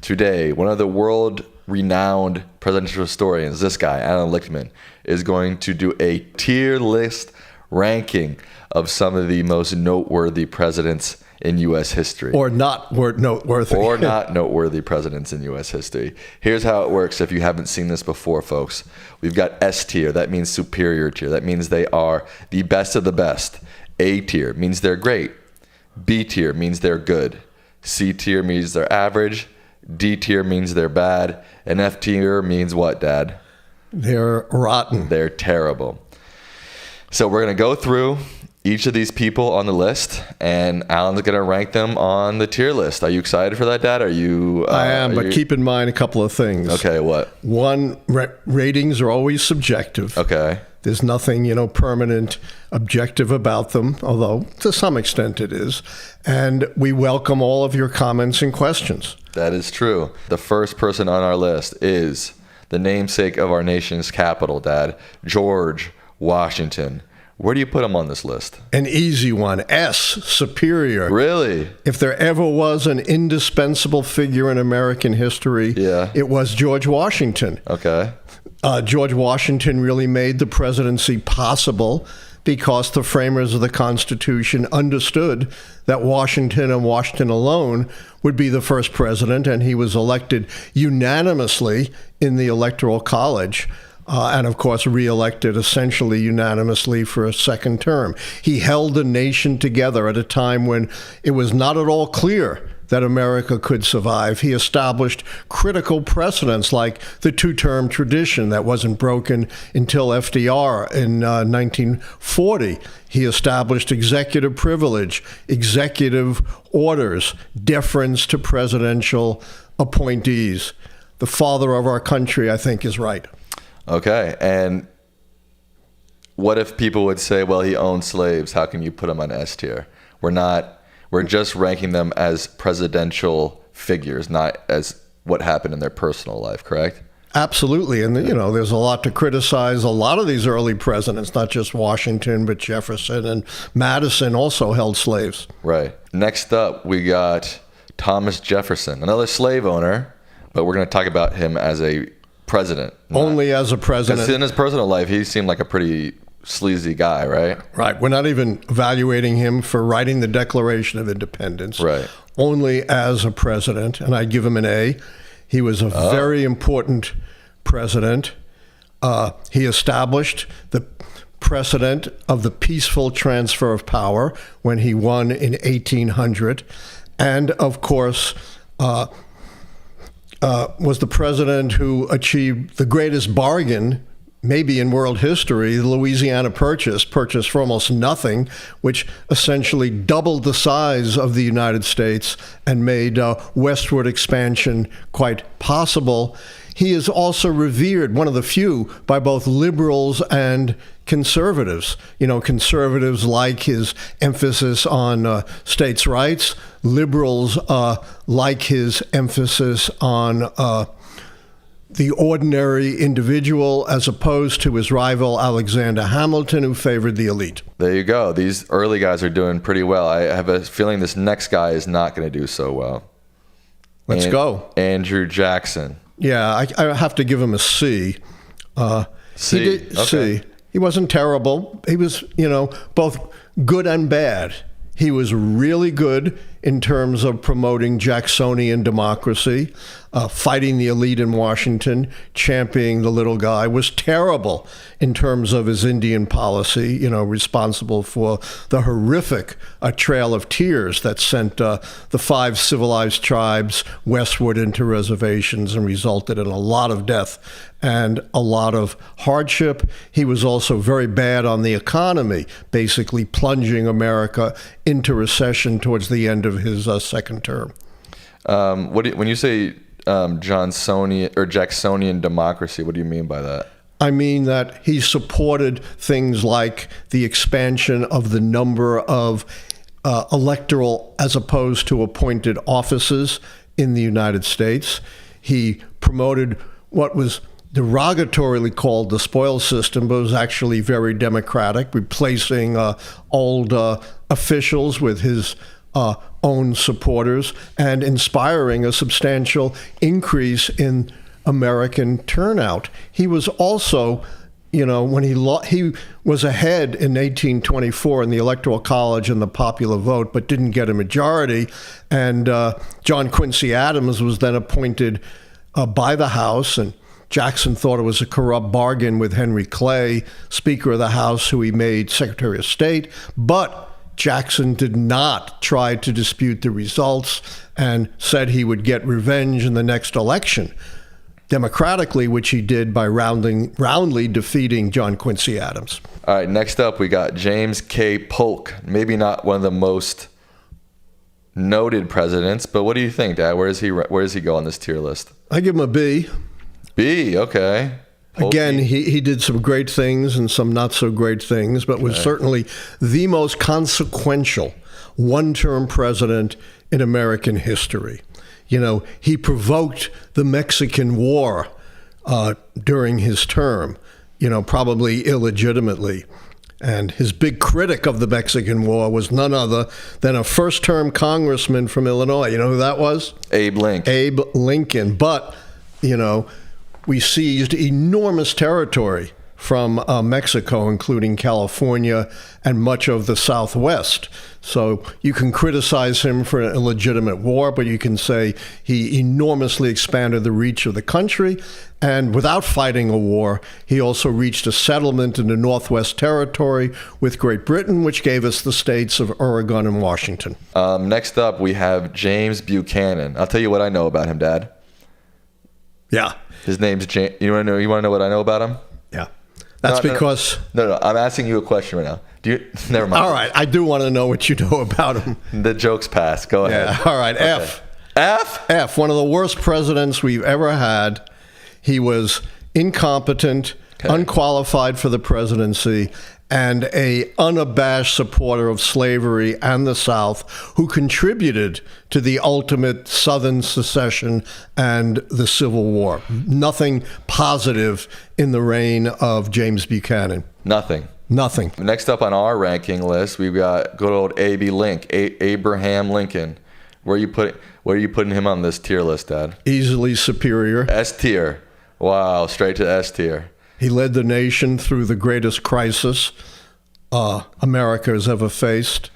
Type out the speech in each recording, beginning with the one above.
today, one of the world-renowned presidential historians, this guy, Allan Lichtman, is going to do a tier list ranking of some of the most noteworthy presidents in U.S. history. Or not noteworthy. Or not noteworthy presidents in U.S. history. Here's how it works if you haven't seen this before, folks. We've got S tier. That means superior tier. That means they are the best of the best. A tier means they're great. B tier means they're good. C tier means they're average. D tier means they're bad. And F tier means what, Dad? They're rotten. They're terrible. So we're going to go through each of these people on the list, and Alan's going to rank them on the tier list. Are you excited for that, Dad? Are you? I am, but keep in mind a couple of things. Okay, what? One, ratings are always subjective. Okay. There's nothing, permanent, objective about them, although to some extent it is. And we welcome all of your comments and questions. That is true. The first person on our list is the namesake of our nation's capital, Dad, George Washington. Where do you put him on this list? An easy one. S, superior. Really? If there ever was an indispensable figure in American history, it was George Washington. Okay. George Washington really made the presidency possible because the framers of the Constitution understood that Washington and Washington alone would be the first president, and he was elected unanimously in the Electoral College. And of course, reelected essentially unanimously for a second term. He held the nation together at a time when it was not at all clear that America could survive. He established critical precedents like the two-term tradition that wasn't broken until FDR in 1940. He established executive privilege, executive orders, deference to presidential appointees. The father of our country, I think, is right. Okay, and what if people would say, well, he owned slaves, how can you put him on S tier? We're just ranking them as presidential figures, not as what happened in their personal life, correct? Absolutely, and there's a lot to criticize. A lot of these early presidents, not just Washington, but Jefferson and Madison also held slaves. Right. Next up, we got Thomas Jefferson, another slave owner, but we're going to talk about him as a president. Only as a president. Because in his personal life, he seemed like a pretty sleazy guy, right? Right. We're not even evaluating him for writing the Declaration of Independence. Right. Only as a president, and I'd give him an A. He was a very important president. He established the precedent of the peaceful transfer of power when he won in 1800. And, of course, was the president who achieved the greatest bargain, maybe in world history, the Louisiana Purchase for almost nothing, which essentially doubled the size of the United States and made westward expansion quite possible. He is also revered, one of the few, by both liberals and conservatives. Conservatives like his emphasis on states' rights. Liberals like his emphasis on the ordinary individual, as opposed to his rival Alexander Hamilton, who favored the elite. There you go. These early guys are doing pretty well. I have a feeling this next guy is not going to do so well. Let's go. Andrew Jackson. Yeah, I have to give him a C. C. C. He wasn't terrible. He was, both good and bad. He was really good in terms of promoting Jacksonian democracy, fighting the elite in Washington, championing the little guy. Was terrible in terms of his Indian policy, responsible for the horrific Trail of Tears that sent the 5 civilized tribes westward into reservations and resulted in a lot of death and a lot of hardship. He was also very bad on the economy, basically plunging America into recession towards the end of his second term. When you say Johnsonian or Jacksonian democracy, what do you mean by that? I mean that he supported things like the expansion of the number of electoral as opposed to appointed offices in the United States. He promoted what was derogatorily called the spoils system, but was actually very democratic, replacing old officials with his own supporters and inspiring a substantial increase in American turnout. He was also, when he was ahead in 1824 in the Electoral College and the popular vote, but didn't get a majority. And John Quincy Adams was then appointed by the House, and Jackson thought it was a corrupt bargain with Henry Clay, Speaker of the House, who he made Secretary of State. But Jackson did not try to dispute the results and said he would get revenge in the next election, democratically, which he did by roundly defeating John Quincy Adams. All right, next up we got James K. Polk. Maybe not one of the most noted presidents, but what do you think, Dad? Where does he go on this tier list? I give him a B. B, okay. Again, he did some great things and some not so great things, but was certainly the most consequential one-term president in American history. He provoked the Mexican War during his term, probably illegitimately. And his big critic of the Mexican War was none other than a first-term congressman from Illinois. You know who that was? Abe Lincoln. Abe Lincoln. But, we seized enormous territory from Mexico, including California and much of the Southwest. So you can criticize him for an illegitimate war, but you can say he enormously expanded the reach of the country. And without fighting a war, he also reached a settlement in the Northwest Territory with Great Britain, which gave us the states of Oregon and Washington. Next up, we have James Buchanan. I'll tell you what I know about him, Dad. Yeah. His name's James. You want to know what I know about him? Yeah. That's because... No, I'm asking you a question right now. Never mind. All right. I do want to know what you know about him. The joke's passed. Go ahead. Yeah. All right. Okay. F? One of the worst presidents we've ever had. He was incompetent, unqualified for the presidency, and a unabashed supporter of slavery and the South, who contributed to the ultimate Southern secession and the Civil War. Nothing positive in the reign of James Buchanan. Nothing. Next up on our ranking list, we've got good old Abraham Lincoln. Where are you putting him on this tier list, Dad? Easily superior. S tier. Wow, straight to S tier. He led the nation through the greatest crisis America has ever faced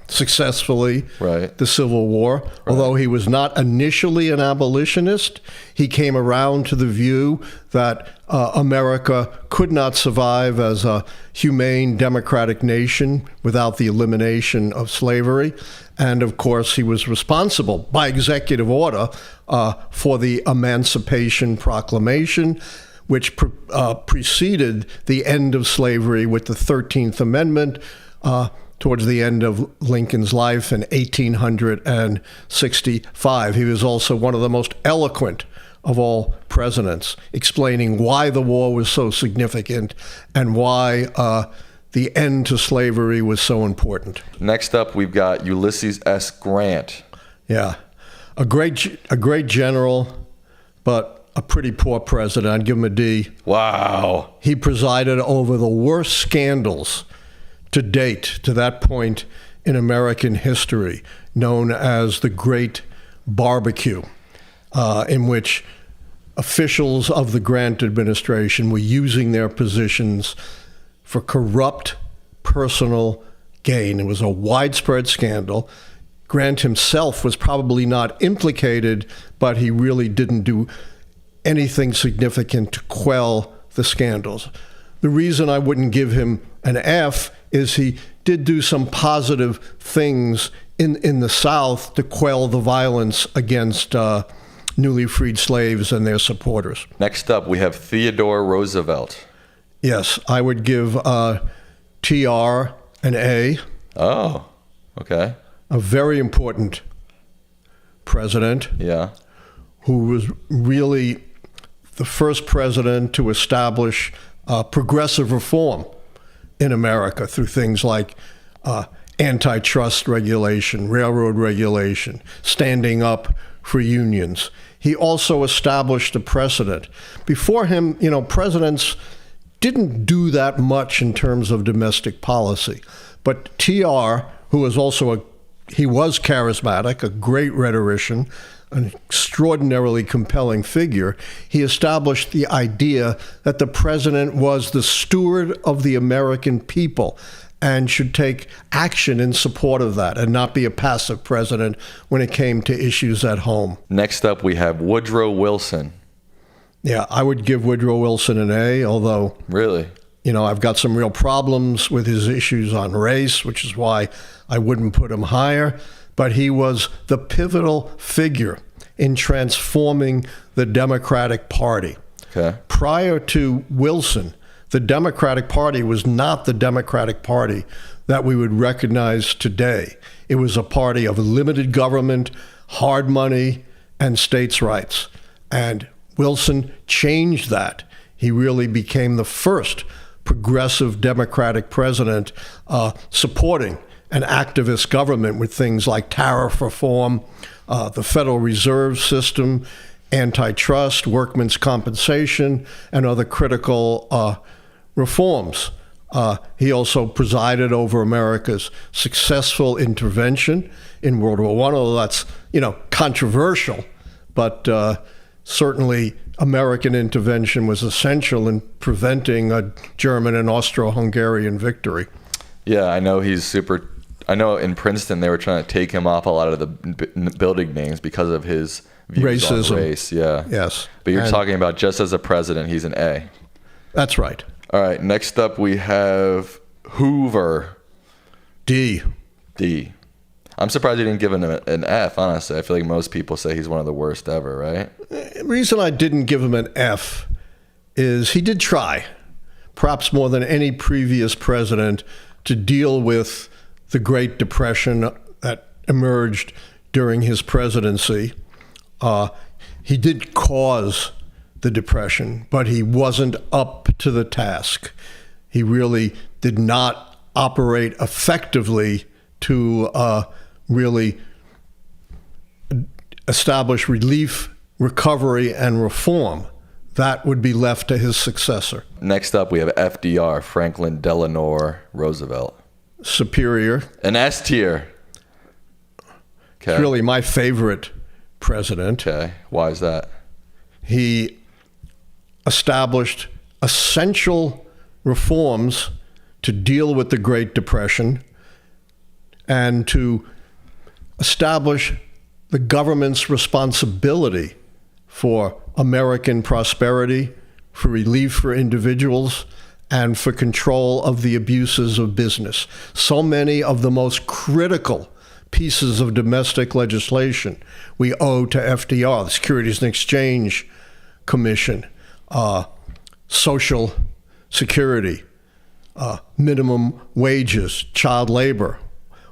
successfully, right. The Civil War. Right. Although he was not initially an abolitionist, he came around to the view that America could not survive as a humane democratic nation without the elimination of slavery. And of course, he was responsible by executive order for the Emancipation Proclamation, which preceded the end of slavery with the 13th Amendment towards the end of Lincoln's life in 1865. He was also one of the most eloquent of all presidents, explaining why the war was so significant and why the end to slavery was so important. Next up, we've got Ulysses S. Grant. Yeah, a great general, but a pretty poor president. I'd give him a D. Wow. He presided over the worst scandals to date, to that point in American history, known as the Great Barbecue, in which officials of the Grant administration were using their positions for corrupt personal gain. It was a widespread scandal. Grant himself was probably not implicated, but he really didn't do anything significant to quell the scandals. The reason I wouldn't give him an F is he did do some positive things in the South to quell the violence against newly freed slaves and their supporters. Next up, we have Theodore Roosevelt. Yes, I would give TR an A. Oh, okay. A very important president. Yeah. Who was really the first president to establish progressive reform in America through things like antitrust regulation, railroad regulation, standing up for unions. He also established a precedent. Before him, presidents didn't do that much in terms of domestic policy. But TR, who was also a he was charismatic, a great rhetorician, an extraordinarily compelling figure. He established the idea that the president was the steward of the American people and should take action in support of that and not be a passive president when it came to issues at home. Next up, we have Woodrow Wilson. Yeah, I would give Woodrow Wilson an A, although... Really? I've got some real problems with his issues on race, which is why I wouldn't put him higher. But he was the pivotal figure in transforming the Democratic Party. Okay. Prior to Wilson, the Democratic Party was not the Democratic Party that we would recognize today. It was a party of limited government, hard money, and states' rights. And Wilson changed that. He really became the first progressive Democratic president supporting an activist government with things like tariff reform, the Federal Reserve System, antitrust, workmen's compensation, and other critical reforms. He also presided over America's successful intervention in World War I, although that's, controversial, but certainly American intervention was essential in preventing a German and Austro-Hungarian victory. Yeah, I know I know in Princeton they were trying to take him off a lot of the building names because of his views Racism. on race. Yeah. Yes. But you're talking about just as a president, he's an A. That's right. All right, next up we have Hoover. D. I'm surprised you didn't give him an F, honestly. I feel like most people say he's one of the worst ever, right? The reason I didn't give him an F is he did try, perhaps more than any previous president, to deal with the Great Depression that emerged during his presidency. He did cause the Depression, but he wasn't up to the task. He really did not operate effectively to really establish relief, recovery, and reform. That would be left to his successor. Next up, we have FDR, Franklin Delano Roosevelt. Superior. An S tier. Okay. It's really my favorite president. Okay. Why is that? He established essential reforms to deal with the Great Depression and to establish the government's responsibility for American prosperity, for relief for individuals, and for control of the abuses of business. So many of the most critical pieces of domestic legislation we owe to FDR, the Securities and Exchange Commission, Social Security, minimum wages, child labor.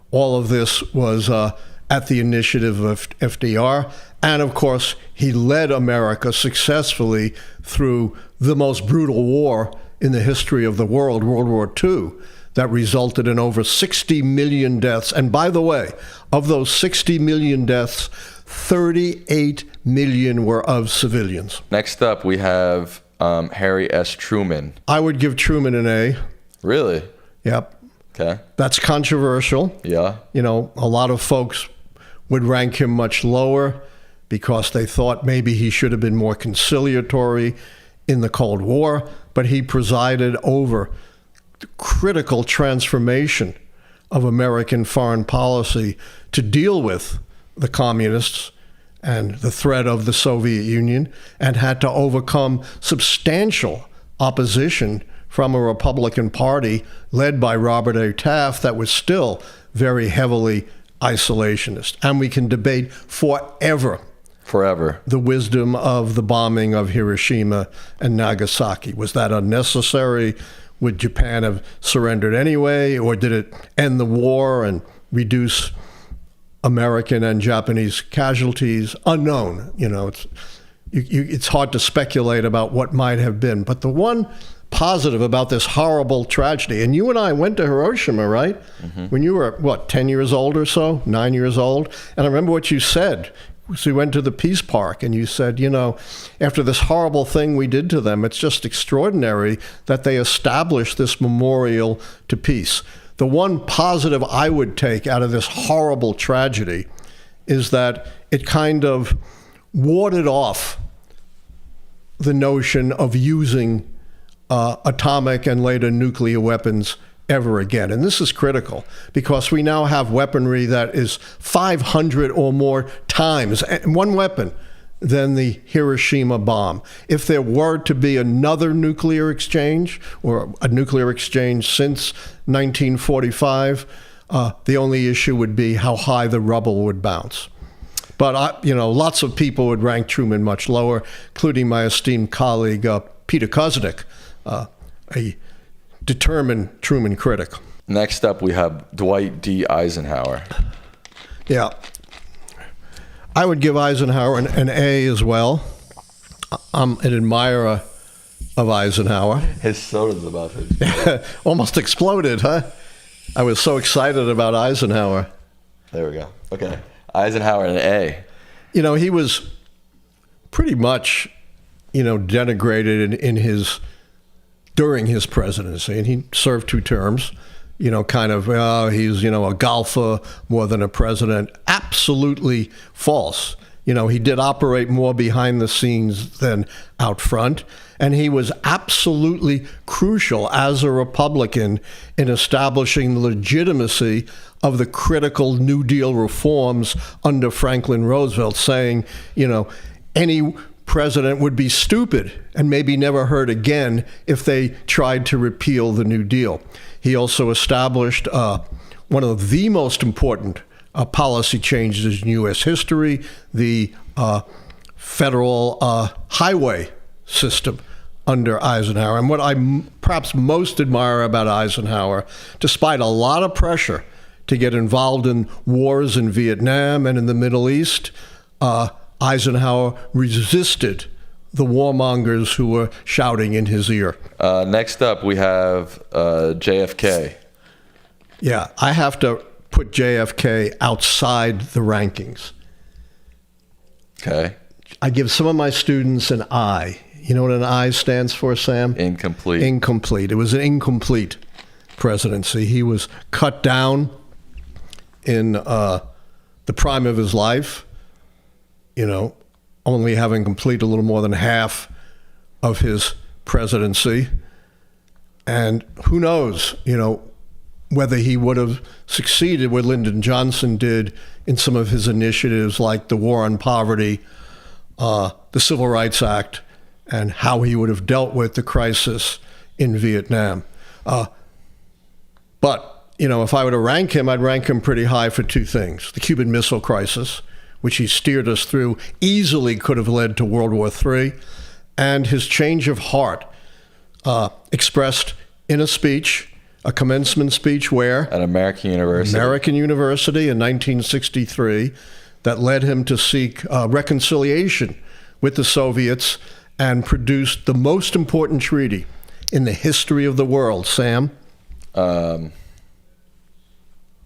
All of this was at the initiative of FDR. And of course, he led America successfully through the most brutal war in the history of the world, World War II, that resulted in over 60 million deaths. And by the way, of those 60 million deaths, 38 million were of civilians. Next up, we have Harry S. Truman. I would give Truman an A. Really? Yep. Okay. That's controversial. Yeah. A lot of folks would rank him much lower because they thought maybe he should have been more conciliatory in the Cold War, but he presided over the critical transformation of American foreign policy to deal with the communists and the threat of the Soviet Union, and had to overcome substantial opposition from a Republican Party led by Robert A. Taft that was still very heavily isolationist. And we can debate forever the wisdom of the bombing of Hiroshima and Nagasaki. Was that unnecessary? Would Japan have surrendered anyway? Or did it end the war and reduce American and Japanese casualties? Unknown. It's hard to speculate about what might have been. But the one positive about this horrible tragedy, and you and I went to Hiroshima, right? Mm-hmm. When you were, 10 years old or so, 9 years old? And I remember what you said. So we went to the Peace Park, and you said, after this horrible thing we did to them, it's just extraordinary that they established this memorial to peace. The one positive I would take out of this horrible tragedy is that it kind of warded off the notion of using atomic and later nuclear weapons ever again. And this is critical because we now have weaponry that is 500 or more times, one weapon, than the Hiroshima bomb. If there were to be another nuclear exchange or a nuclear exchange since 1945, the only issue would be how high the rubble would bounce. But, lots of people would rank Truman much lower, including my esteemed colleague, Peter Kuznick, a determined Truman critic. Next up, we have Dwight D. Eisenhower. Yeah. I would give Eisenhower an A as well. I'm an admirer of Eisenhower. His soda's about to almost exploded, huh? I was so excited about Eisenhower. There we go. Okay. Eisenhower an A. He was pretty much, denigrated during his presidency, and he served 2 terms. He's, a golfer more than a president. Absolutely false. He did operate more behind the scenes than out front. And he was absolutely crucial as a Republican in establishing the legitimacy of the critical New Deal reforms under Franklin Roosevelt, saying, any president would be stupid and maybe never heard again if they tried to repeal the New Deal. He also established one of the most important policy changes in U.S. history, the federal highway system under Eisenhower. And what I perhaps most admire about Eisenhower, despite a lot of pressure to get involved in wars in Vietnam and in the Middle East, Eisenhower resisted the warmongers who were shouting in his ear. Next up, we have JFK. Yeah, I have to put JFK outside the rankings. Okay. I give some of my students an I. You know what an I stands for, Sam? Incomplete. Incomplete. It was an incomplete presidency. He was cut down in the prime of his life, only having completed a little more than half of his presidency. And who knows, whether he would have succeeded what Lyndon Johnson did in some of his initiatives like the War on Poverty, the Civil Rights Act, and how he would have dealt with the crisis in Vietnam. But, if I were to rank him, I'd rank him pretty high for 2 things. The Cuban Missile Crisis, which he steered us through, easily could have led to World War III, and his change of heart, expressed in a speech, a commencement speech where? At American University. American University in 1963, that led him to seek reconciliation with the Soviets and produced the most important treaty in the history of the world. Sam? I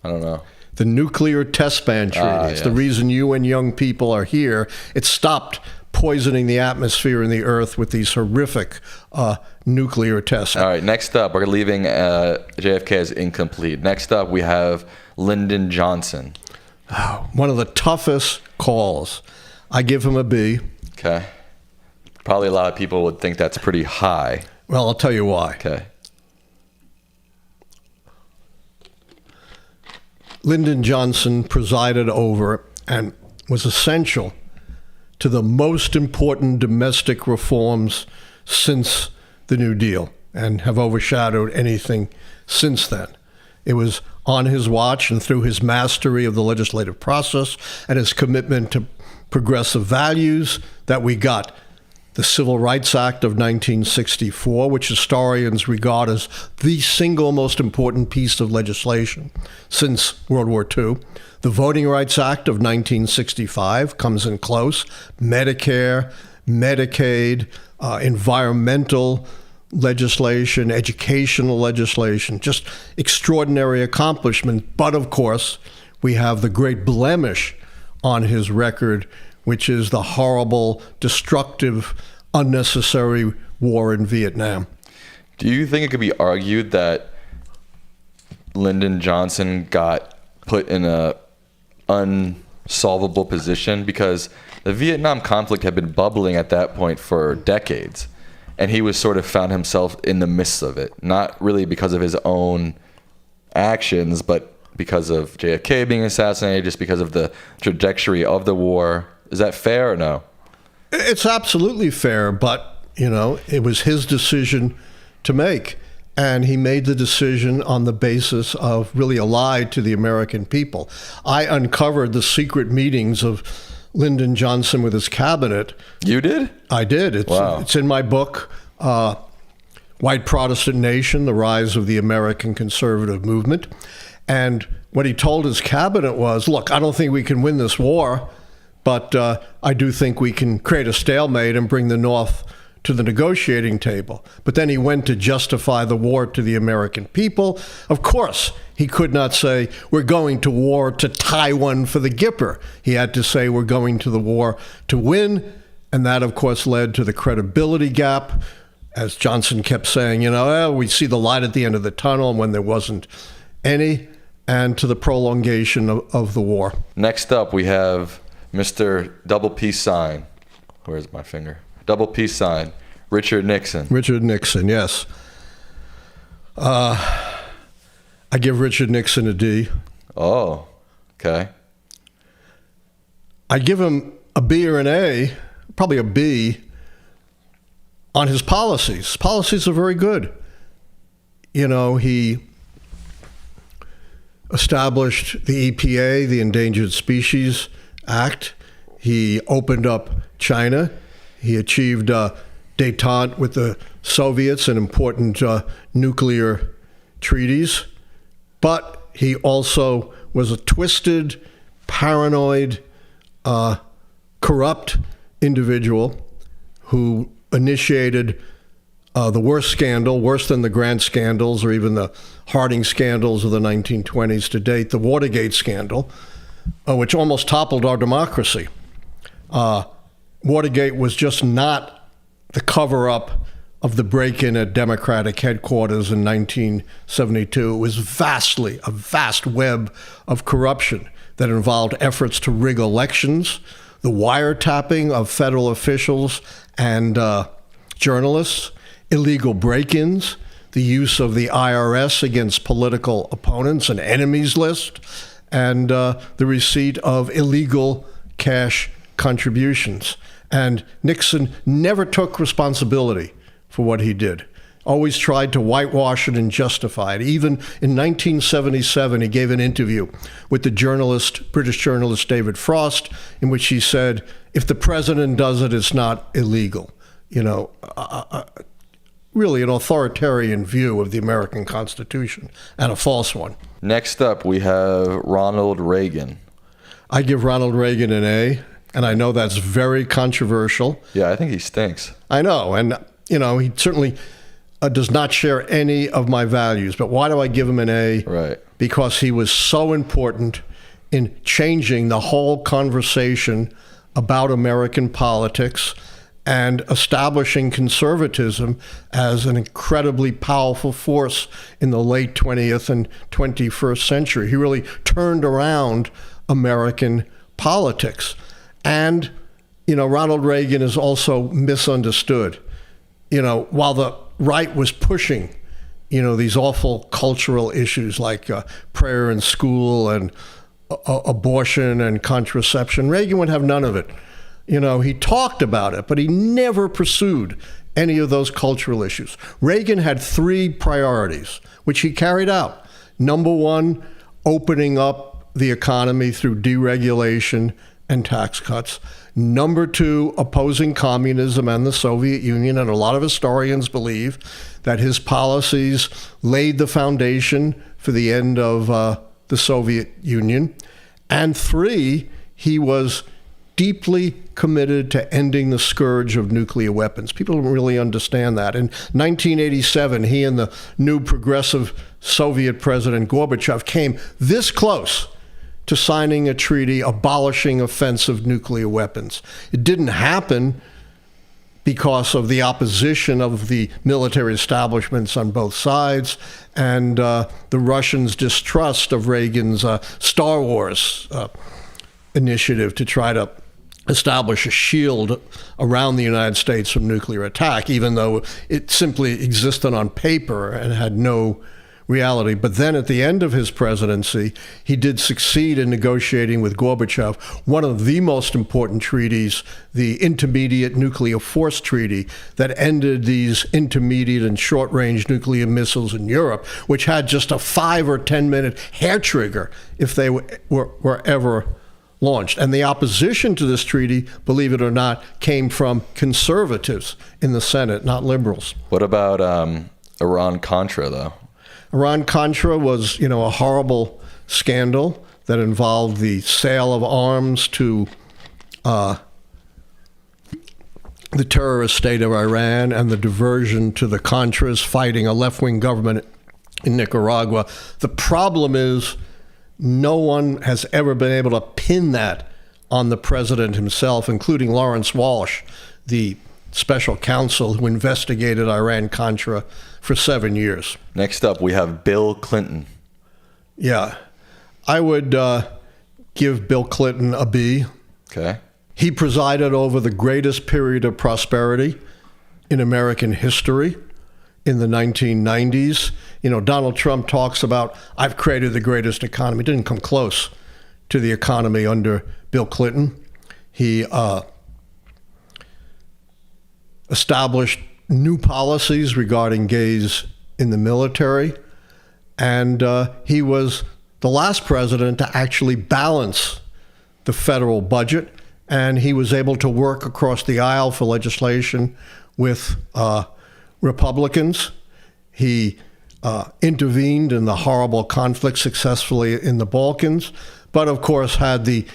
don't know. The Nuclear Test Ban Treaty. It's the reason you and young people are here. It stopped poisoning the atmosphere and the earth with these horrific nuclear tests. All right, next up, we're leaving JFK as incomplete. Next up, we have Lyndon Johnson. One of the toughest calls. I give him a B. Okay. Probably a lot of people would think that's pretty high. Well, I'll tell you why. Okay. Lyndon Johnson presided over and was essential to the most important domestic reforms since the New Deal and have overshadowed anything since then. It was on his watch and through his mastery of the legislative process and his commitment to progressive values that we got the Civil Rights Act of 1964, which historians regard as the single most important piece of legislation since World War II. The Voting Rights Act of 1965 comes in close. Medicare, Medicaid, environmental legislation, educational legislation, just extraordinary accomplishment. But of course, we have the great blemish on his record, which is the horrible, destructive, unnecessary war in Vietnam. Do you think it could be argued that Lyndon Johnson got put in a unsolvable position because the Vietnam conflict had been bubbling at that point for decades, and he was sort of found himself in the midst of it, not really because of his own actions, but because of JFK being assassinated, just because of the trajectory of the war. Is that fair or no? It's absolutely fair, but, it was his decision to make. And he made the decision on the basis of really a lie to the American people. I uncovered the secret meetings of Lyndon Johnson with his cabinet. You did? I did. It's in my book, White Protestant Nation, The Rise of the American Conservative Movement. And what he told his cabinet was, look, I don't think we can win this war, but I do think we can create a stalemate and bring the North to the negotiating table. But then he went to justify the war to the American people. Of course, he could not say, we're going to war to Taiwan for the Gipper. He had to say, we're going to the war to win. And that, of course, led to the credibility gap. As Johnson kept saying, we see the light at the end of the tunnel when there wasn't any, and to the prolongation of the war. Next up, we have Mr. Double Peace Sign. Where's my finger? Double peace sign, Richard Nixon. Richard Nixon, yes. I give Richard Nixon a D. Oh, okay. I give him a B or an A, probably a B, on his policies. Policies are very good. He established the EPA, the Endangered Species Act. He opened up China. He achieved détente with the Soviets and important nuclear treaties. But he also was a twisted, paranoid, corrupt individual who initiated the worst scandal, worse than the Grant scandals or even the Harding scandals of the 1920s to date, the Watergate scandal, which almost toppled our democracy. Watergate was just not the cover-up of the break-in at Democratic headquarters in 1972. It was a vast web of corruption that involved efforts to rig elections, the wiretapping of federal officials and journalists, illegal break-ins, the use of the IRS against political opponents, an enemies list, and the receipt of illegal cash contributions. And Nixon never took responsibility for what he did. Always tried to whitewash it and justify it. Even in 1977, he gave an interview with the British journalist David Frost, in which he said, if the president does it, it's not illegal. Really an authoritarian view of the American Constitution, and a false one. Next up, we have Ronald Reagan. I give Ronald Reagan an A. And I know that's very controversial. Yeah, I think he stinks. I know. And, he certainly does not share any of my values. But why do I give him an A? Right. Because he was so important in changing the whole conversation about American politics and establishing conservatism as an incredibly powerful force in the late 20th and 21st century. He really turned around American politics. And, Ronald Reagan is also misunderstood. While the right was pushing, these awful cultural issues like prayer in school and abortion and contraception, Reagan would have none of it. He talked about it, but he never pursued any of those cultural issues. Reagan had 3 priorities, which he carried out. Number 1, opening up the economy through deregulation and tax cuts. Number 2, opposing communism and the Soviet Union. And a lot of historians believe that his policies laid the foundation for the end of the Soviet Union. And 3, he was deeply committed to ending the scourge of nuclear weapons. People don't really understand that. In 1987, he and the new progressive Soviet President Gorbachev came this close to signing a treaty abolishing offensive nuclear weapons. It didn't happen because of the opposition of the military establishments on both sides and the Russians' distrust of Reagan's Star Wars initiative to try to establish a shield around the United States from nuclear attack, even though it simply existed on paper and had no reality. But then at the end of his presidency, he did succeed in negotiating with Gorbachev one of the most important treaties, the Intermediate Nuclear Force Treaty, that ended these intermediate and short-range nuclear missiles in Europe, which had just a 5 or 10-minute hair trigger if they were ever launched. And the opposition to this treaty, believe it or not, came from conservatives in the Senate, not liberals. What about Iran-Contra, though? Iran-Contra was, a horrible scandal that involved the sale of arms to the terrorist state of Iran and the diversion to the Contras fighting a left-wing government in Nicaragua. The problem is no one has ever been able to pin that on the president himself, including Lawrence Walsh, the special counsel who investigated Iran-Contra for 7 years. Next up, we have Bill Clinton. Yeah. I would give Bill Clinton a B. Okay. He presided over the greatest period of prosperity in American history in the 1990s. Donald Trump talks about, I've created the greatest economy. It didn't come close to the economy under Bill Clinton. He established new policies regarding gays in the military, and he was the last president to actually balance the federal budget, and he was able to work across the aisle for legislation with Republicans. He intervened in the horrible conflict successfully in the Balkans, but of course had the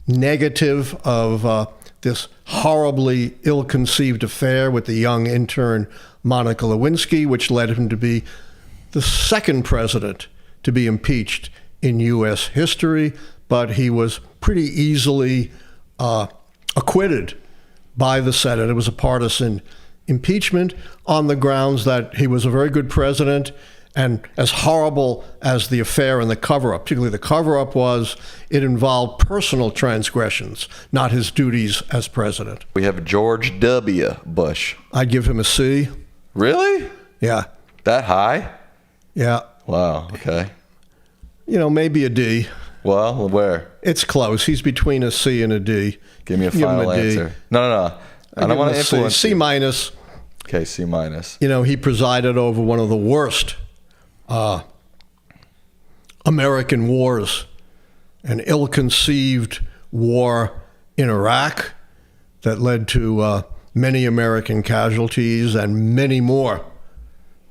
negative of this horribly ill-conceived affair with the young intern Monica Lewinsky, which led him to be the second president to be impeached in U.S. history, but he was pretty easily acquitted by the Senate. It was a partisan impeachment on the grounds that he was a very good president, and as horrible as the affair and the cover-up, particularly the cover-up was, it involved personal transgressions, not his duties as president. We have George W. Bush. I'd give him a C. Really? Yeah. That high? Yeah. Wow, okay. Maybe a D. Well, where? It's close. He's between a C and a D. Give me a final answer. No. I don't want to influence C minus. Okay, C minus. He presided over one of the worst American wars, an ill-conceived war in Iraq that led to many American casualties and many more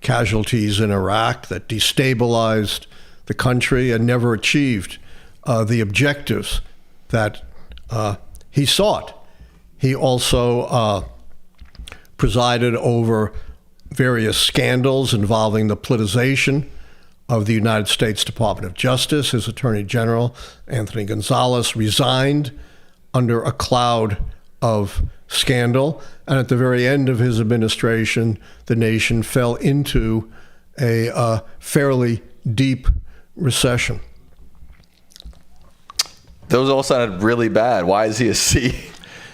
casualties in Iraq that destabilized the country and never achieved the objectives that he sought. He also presided over various scandals involving the politicization of the United States Department of Justice. His Attorney General, Anthony Gonzalez, resigned under a cloud of scandal. And at the very end of his administration, the nation fell into a fairly deep recession. Those all sounded really bad. Why is he a C?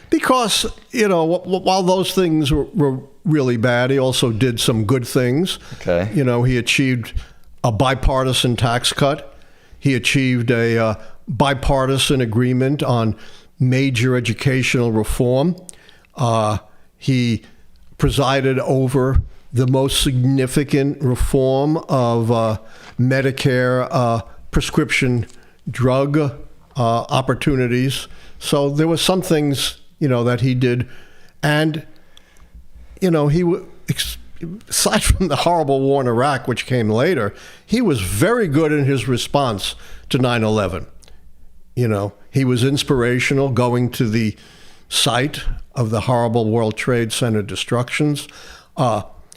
Because, while those things were really bad, he also did some good things. Okay. He achieved a bipartisan tax cut. He achieved a bipartisan agreement on major educational reform. He presided over the most significant reform of Medicare prescription drug opportunities. So there were some things, that he did. And, aside from the horrible war in Iraq, which came later, he was very good in his response to 9/11. He was inspirational going to the site of the horrible World Trade Center destructions.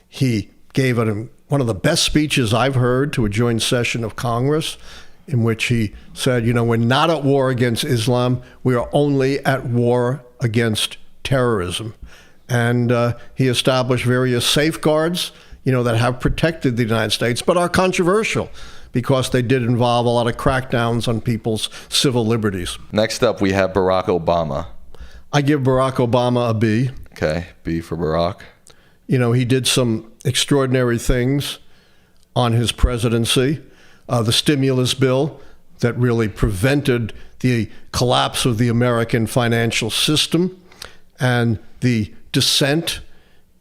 He gave one of the best speeches I've heard to a joint session of Congress, in which he said, we're not at war against Islam, we are only at war against terrorism. And he established various safeguards, that have protected the United States, but are controversial because they did involve a lot of crackdowns on people's civil liberties. Next up, we have Barack Obama. I give Barack Obama a B. Okay, B for Barack. He did some extraordinary things on his presidency. The stimulus bill that really prevented the collapse of the American financial system and the descent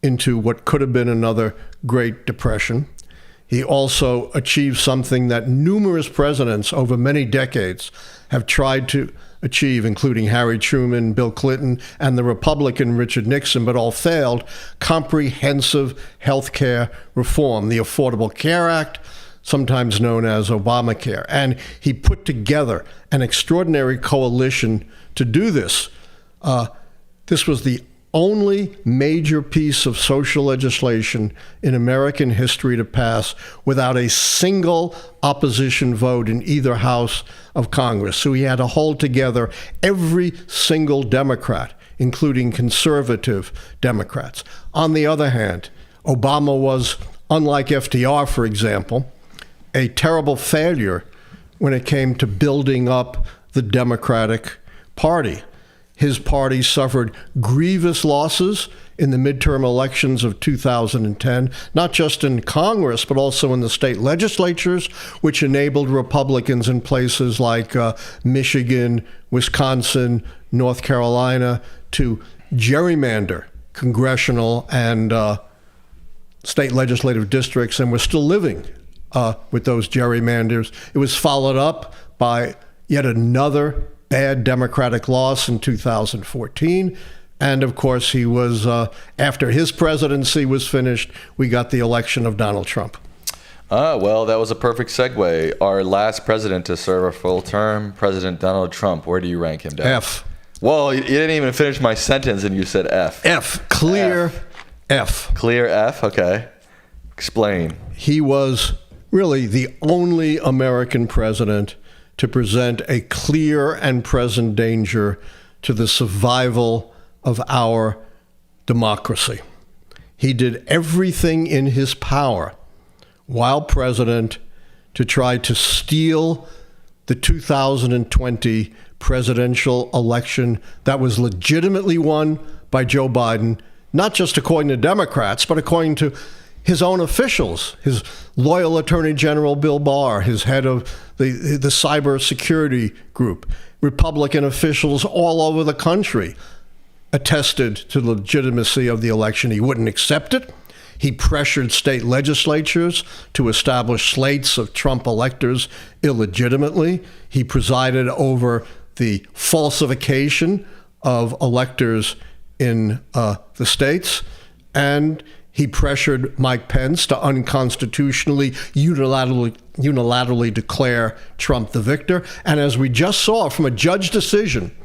into what could have been another Great Depression. He also achieved something that numerous presidents over many decades have tried to achieve, including Harry Truman, Bill Clinton, and the Republican Richard Nixon, but all failed: comprehensive health care reform, the Affordable Care Act, sometimes known as Obamacare. And he put together an extraordinary coalition to do this. This was the only major piece of social legislation in American history to pass without a single opposition vote in either house of Congress. So he had to hold together every single Democrat, including conservative Democrats. On the other hand, Obama was, unlike FDR, for example, a terrible failure when it came to building up the Democratic Party. His party suffered grievous losses in the midterm elections of 2010, not just in Congress, but also in the state legislatures, which enabled Republicans in places like Michigan, Wisconsin, North Carolina to gerrymander congressional and state legislative districts, and we're still living with those gerrymanders. It was followed up by yet another bad Democratic loss in 2014. And of course, he was, after his presidency was finished, we got the election of Donald Trump. Well, that was a perfect segue. Our last president to serve a full term, President Donald Trump. Where do you rank him down? F. Well, you didn't even finish my sentence and you said F. F. Clear F. Clear F? Okay. Explain. He was really the only American president to present a clear and present danger to the survival of our democracy. He did everything in his power while president to try to steal the 2020 presidential election that was legitimately won by Joe Biden, not just according to Democrats, but according to his own officials, his loyal Attorney General Bill Barr, his head of the cyber security group, Republican officials all over the country attested to the legitimacy of the election. He wouldn't accept it. He pressured state legislatures to establish slates of Trump electors illegitimately. He presided over the falsification of electors in the states, and he pressured Mike Pence to unconstitutionally, unilaterally declare Trump the victor. And as we just saw from a judge decision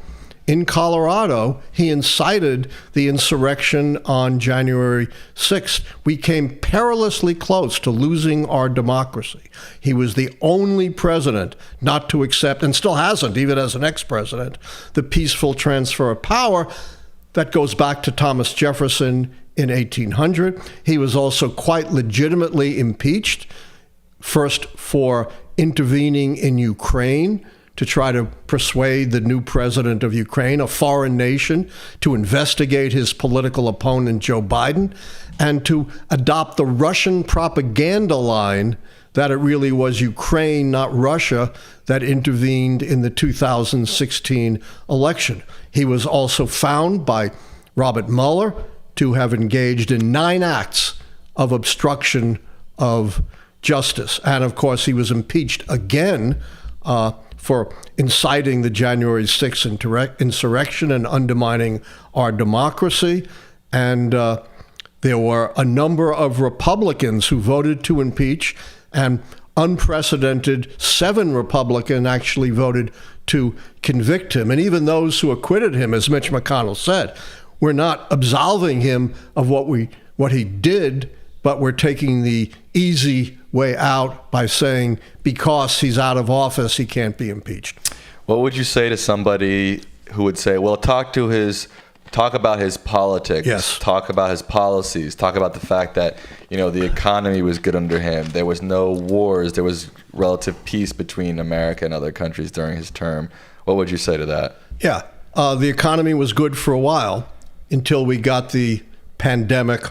in Colorado, he incited the insurrection on January 6th. We came perilously close to losing our democracy. He was the only president not to accept, and still hasn't, even as an ex-president, the peaceful transfer of power that goes back to Thomas Jefferson in 1800. He was also quite legitimately impeached, first for intervening in Ukraine to try to persuade the new president of Ukraine, a foreign nation, to investigate his political opponent, Joe Biden, and to adopt the Russian propaganda line that it really was Ukraine, not Russia, that intervened in the 2016 election. He was also found by Robert Mueller to have engaged in 9 acts of obstruction of justice. And of course, he was impeached again for inciting the January 6th insurrection and undermining our democracy. And there were a number of Republicans who voted to impeach, and unprecedented 7 Republicans actually voted to convict him. And even those who acquitted him, as Mitch McConnell said, we're not absolving him of what he did, but we're taking the easy way out by saying because he's out of office, he can't be impeached. What would you say to somebody who would say, well, talk to his Talk about his politics. Yes. Talk about his policies. Talk about the fact that, the economy was good under him. There was no wars. There was relative peace between America and other countries during his term. What would you say to that? Yeah. The economy was good for a while until we got the pandemic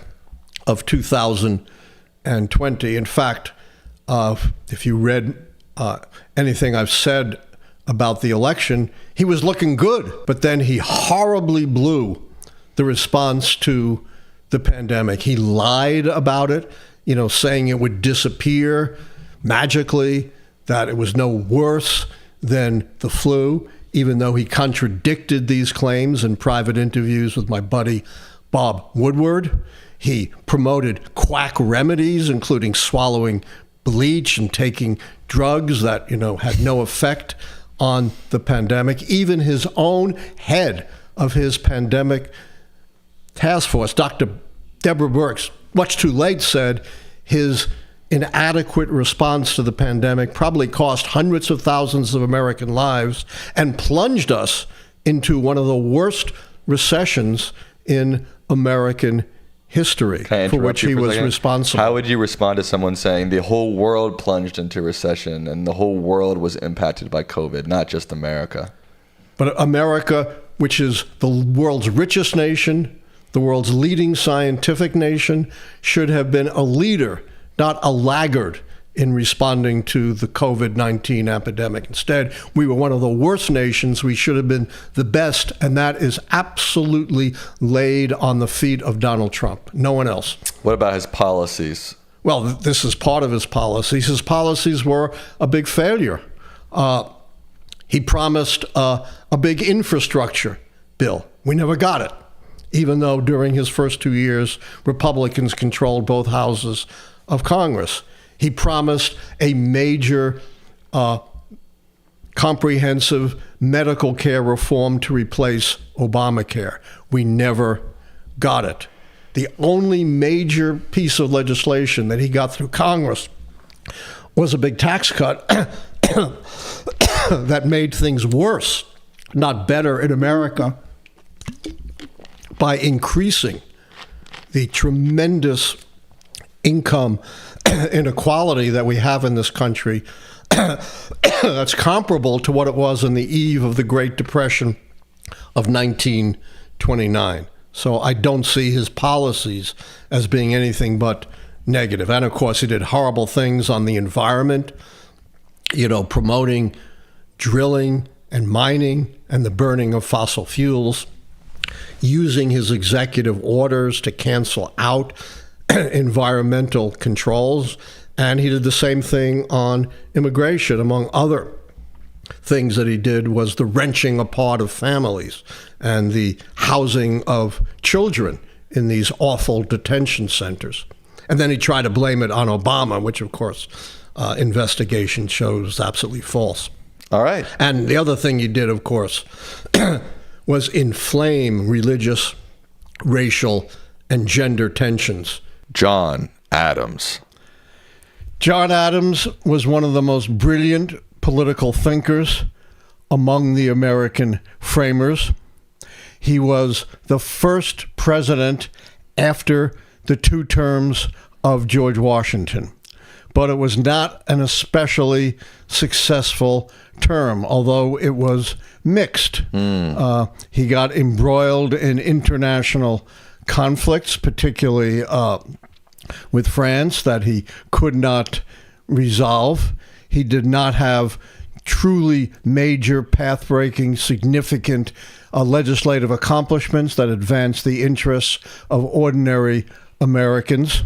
of 2020. In fact, if you read anything I've said about the election, he was looking good, but then he horribly blew the response to the pandemic. He lied about it, saying it would disappear magically, that it was no worse than the flu, even though he contradicted these claims in private interviews with my buddy Bob Woodward. He promoted quack remedies, including swallowing bleach and taking drugs that, had no effect on the pandemic. Even his own head of his pandemic task force, Dr. Deborah Birx, much too late, said his inadequate response to the pandemic probably cost hundreds of thousands of American lives and plunged us into one of the worst recessions in American history, for which he was responsible. How would you respond to someone saying the whole world plunged into recession and the whole world was impacted by COVID, not just America? But America, which is the world's richest nation, the world's leading scientific nation, should have been a leader, not a laggard, in responding to the COVID-19 epidemic. Instead, we were one of the worst nations. We should have been the best, and that is absolutely laid on the feet of Donald Trump. No one else. What about his policies? Well, this is part of his policies. His policies were a big failure. He promised a big infrastructure bill. We never got it, even though during his first 2 years, Republicans controlled both houses of Congress. He promised a major comprehensive medical care reform to replace Obamacare. We never got it. The only major piece of legislation that he got through Congress was a big tax cut that made things worse, not better, in America by increasing the tremendous income inequality that we have in this country that's comparable to what it was on the eve of the Great Depression of 1929. So I don't see his policies as being anything but negative. And of course, he did horrible things on the environment, promoting drilling and mining and the burning of fossil fuels, using his executive orders to cancel out environmental controls, and he did the same thing on immigration. Among other things that he did was the wrenching apart of families and the housing of children in these awful detention centers. And then he tried to blame it on Obama, which of course investigation shows absolutely false. All right. And the other thing he did, of course, was inflame religious, racial, and gender tensions. John Adams. John Adams was one of the most brilliant political thinkers among the American framers. He was the first president after the 2 terms of George Washington, but it was not an especially successful term, although it was mixed. He got embroiled in international conflicts, particularly with France, that he could not resolve. He did not have truly major, path-breaking, significant legislative accomplishments that advanced the interests of ordinary Americans.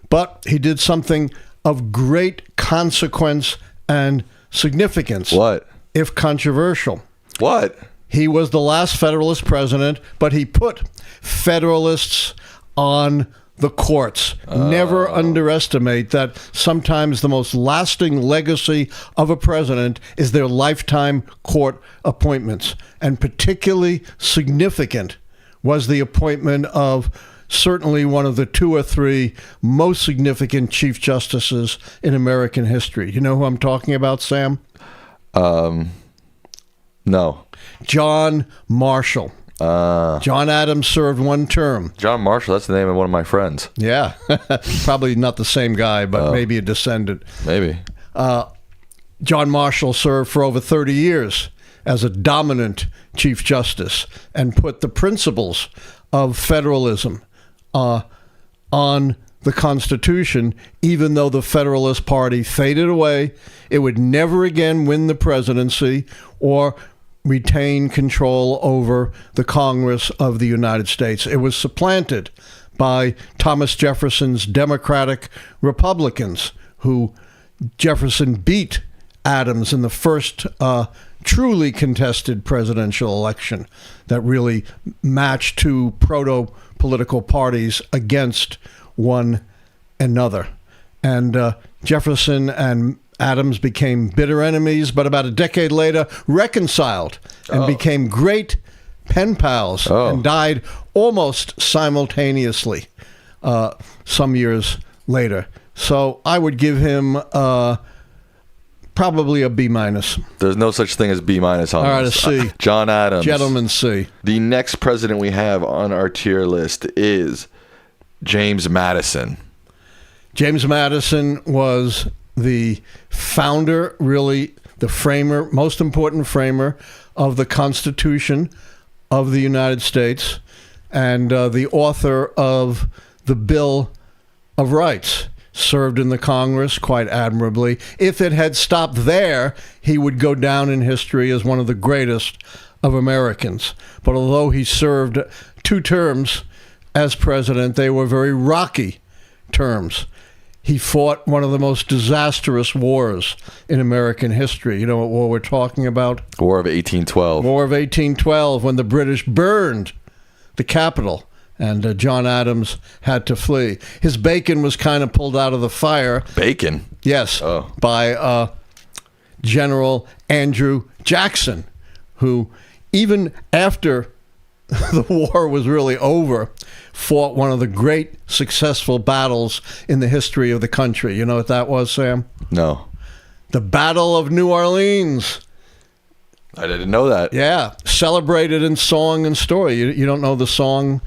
But he did something of great consequence and significance. What? If controversial. What? He was the last Federalist president, but he put Federalists on the courts. Never underestimate that sometimes the most lasting legacy of a president is their lifetime court appointments. And particularly significant was the appointment of certainly one of the 2 or 3 most significant Chief Justices in American history. You know who I'm talking about, Sam? No. John Marshall. John Adams served one term. John Marshall, that's the name of one of my friends. Yeah. Probably not the same guy, but maybe a descendant. Maybe. John Marshall served for over 30 years as a dominant Chief Justice and put the principles of federalism on the Constitution. Even though the Federalist Party faded away, it would never again win the presidency or retain control over the Congress of the United States. It was supplanted by Thomas Jefferson's Democratic Republicans, who Jefferson beat Adams in the first truly contested presidential election that really matched two proto-political parties against one another. And Jefferson and Adams became bitter enemies, but about a decade later reconciled and became great pen pals and died almost simultaneously some years later. So I would give him probably a B-. There's no such thing as B- on this. All right, a C. John Adams. Gentleman C. The next president we have on our tier list is James Madison. James Madison was the founder, really the framer, most important framer of the Constitution of the United States, and the author of the Bill of Rights. Served in the Congress quite admirably. If it had stopped there, he would go down in history as one of the greatest of Americans. But although he served 2 terms as president, they were very rocky terms. He fought one of the most disastrous wars in American history. You know what war we're talking about? War of 1812. War of 1812, when the British burned the Capitol and John Adams had to flee. His bacon was kind of pulled out of the fire. Bacon? Yes, by General Andrew Jackson, who even after the war was really over, fought one of the great successful battles in the history of the country. You know what that was, Sam? No. The Battle of New Orleans. I didn't know that. Yeah, celebrated in song and story. You don't know the song?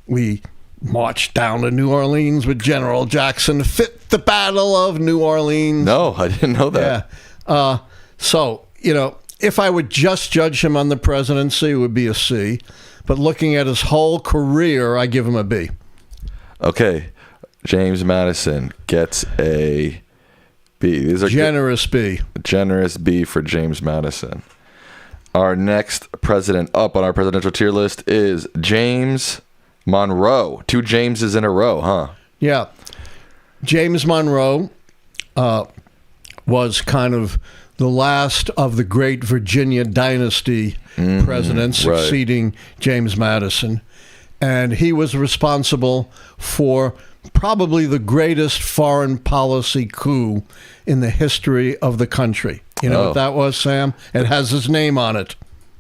We marched down to New Orleans with General Jackson, fit the Battle of New Orleans. No, I didn't know that. Yeah. So, you know, if I would just judge him on the presidency, it would be a C. But looking at his whole career, I give him a B. Okay. James Madison gets a B. These are generous B. Generous B for James Madison. Our next president up on our presidential tier list is James Monroe. 2 Jameses in a row, huh? Yeah. James Monroe was kind of the last of the great Virginia dynasty presidents succeeding James Madison. And he was responsible for probably the greatest foreign policy coup in the history of the country. You know what that was, Sam? It has his name on it.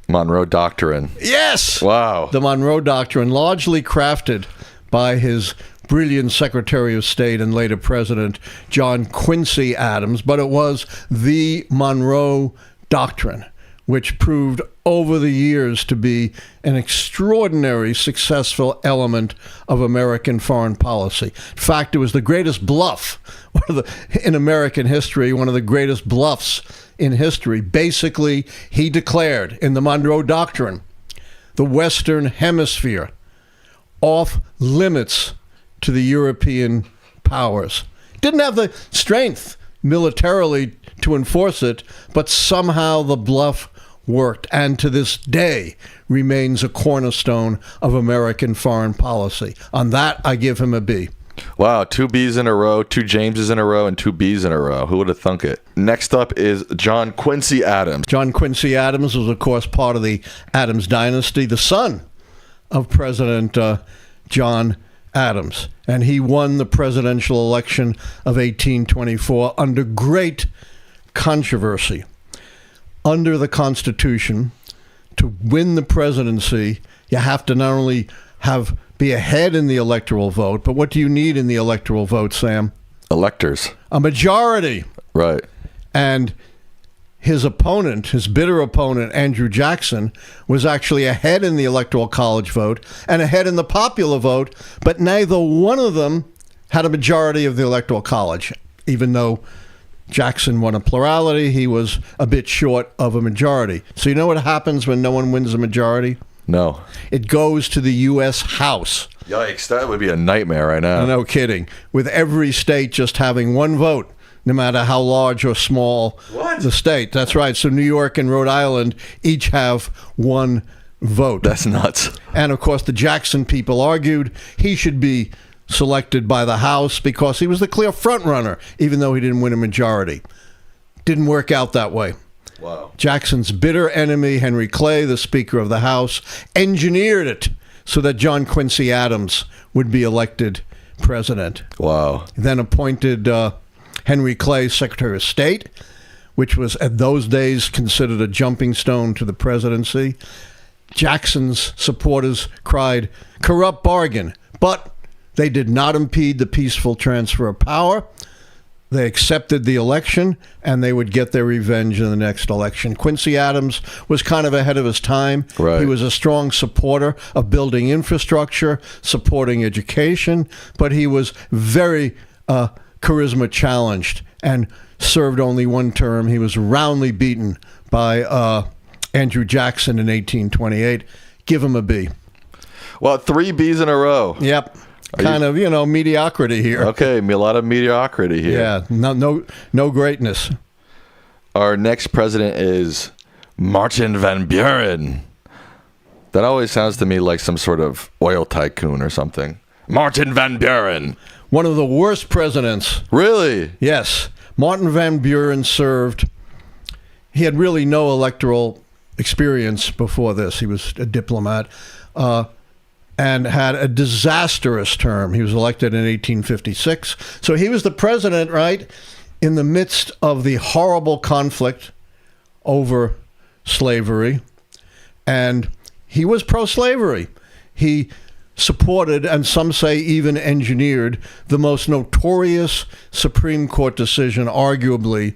Monroe Doctrine. Yes! Wow. The Monroe Doctrine, largely crafted by his brilliant Secretary of State and later President John Quincy Adams, but it was the Monroe Doctrine, which proved over the years to be an extraordinary successful element of American foreign policy. In fact, it was the greatest bluff in American history, one of the greatest bluffs in history. Basically, he declared in the Monroe Doctrine the Western Hemisphere off limits to the European powers. Didn't have the strength militarily to enforce it, but somehow the bluff worked, and to this day remains a cornerstone of American foreign policy. On that, I give him a B. Wow, 2 B's in a row, 2 Jameses in a row, and 2 B's in a row. Who would have thunk it? Next up is John Quincy Adams. John Quincy Adams was, of course, part of the Adams dynasty, the son of President John Adams. And he won the presidential election of 1824 under great controversy. Under the Constitution, to win the presidency, you have to not only be ahead in the electoral vote, but what do you need in the electoral vote, Sam? Electors. A majority. Right. And his opponent, his bitter opponent, Andrew Jackson, was actually ahead in the Electoral College vote and ahead in the popular vote, but neither one of them had a majority of the Electoral College. Even though Jackson won a plurality, he was a bit short of a majority. So you know what happens when no one wins a majority? No. It goes to the U.S. House. Yikes, that would be a nightmare right now. No kidding. With every state just having one vote, no matter how large or small the state. That's right. So New York and Rhode Island each have one vote. That's nuts. And, of course, the Jackson people argued he should be selected by the House because he was the clear front runner, even though he didn't win a majority. Didn't work out that way. Wow. Jackson's bitter enemy, Henry Clay, the Speaker of the House, engineered it so that John Quincy Adams would be elected president. Wow. Then appointed Henry Clay Secretary of State, which was at those days considered a jumping stone to the presidency. Jackson's supporters cried, "Corrupt bargain," but they did not impede the peaceful transfer of power. They accepted the election, and they would get their revenge in the next election. Quincy Adams was kind of ahead of his time. Right. He was a strong supporter of building infrastructure, supporting education, but he was very charisma challenged and served only one term. He was roundly beaten by Andrew Jackson in 1828. Give him a B. Well, 3 Bs in a row. Yep. Kind of, mediocrity here. Okay, a lot of mediocrity here. Yeah, no greatness. Our next president is Martin Van Buren. That always sounds to me like some sort of oil tycoon or something. Martin Van Buren. One of the worst presidents. Really? Yes. Martin Van Buren served. He had really no electoral experience before this. He was a diplomat. And had a disastrous term. He was elected in 1856. So he was the president, right, in the midst of the horrible conflict over slavery. And he was pro-slavery. He supported, and some say even engineered, the most notorious Supreme Court decision, arguably,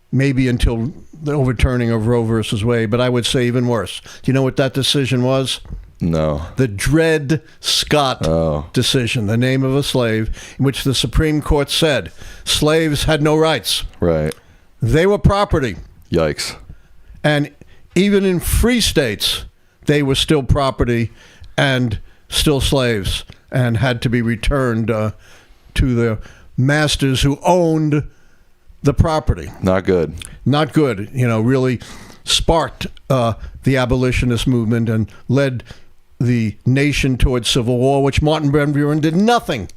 maybe until the overturning of Roe versus Wade, but I would say even worse. Do you know what that decision was? No. The Dred Scott decision, the name of a slave, in which the Supreme Court said slaves had no rights. Right. They were property. Yikes. And even in free states, they were still property and still slaves and had to be returned to their masters who owned the property. Not good. Not good. Really sparked the abolitionist movement and led the nation towards civil war, which Martin Van Buren did nothing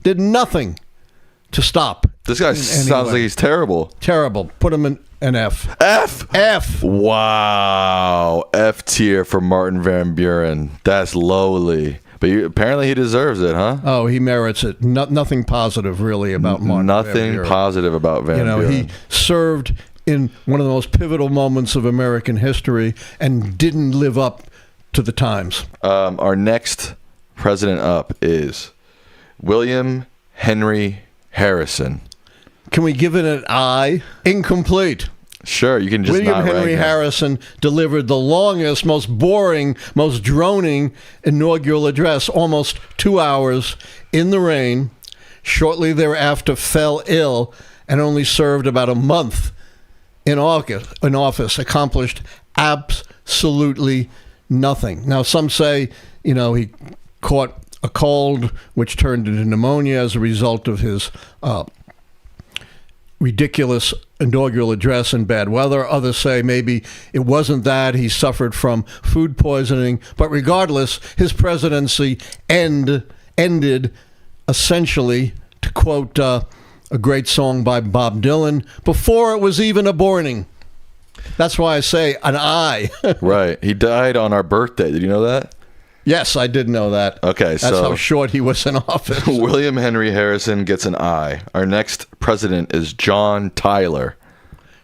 to stop. This guy sounds like he's terrible. Terrible. Put him in an F. F? Wow. F tier for Martin Van Buren. That's lowly. But apparently he deserves it, huh? Oh, he merits it. Nothing positive, really, about Martin Van Buren. Nothing positive about Van Buren. He served in one of the most pivotal moments of American history and didn't live up to the times. Our next president up is William Henry Harrison. Can we give it an I? Incomplete. Sure, you can just William not Henry rank Harrison delivered the longest, most boring, most droning inaugural address, almost 2 hours in the rain. Shortly thereafter fell ill and only served about a month in office, accomplished absolutely nothing. Now, some say, he caught a cold, which turned into pneumonia as a result of his ridiculous inaugural address in bad weather. Others say maybe it wasn't that. He suffered from food poisoning. But regardless, his presidency ended essentially, to quote a great song by Bob Dylan, before it was even a borning. That's why I say an I. Right. He died on our birthday. Did you know that? Yes, I did know that. Okay, That's how short he was in office. William Henry Harrison gets an I. Our next president is John Tyler.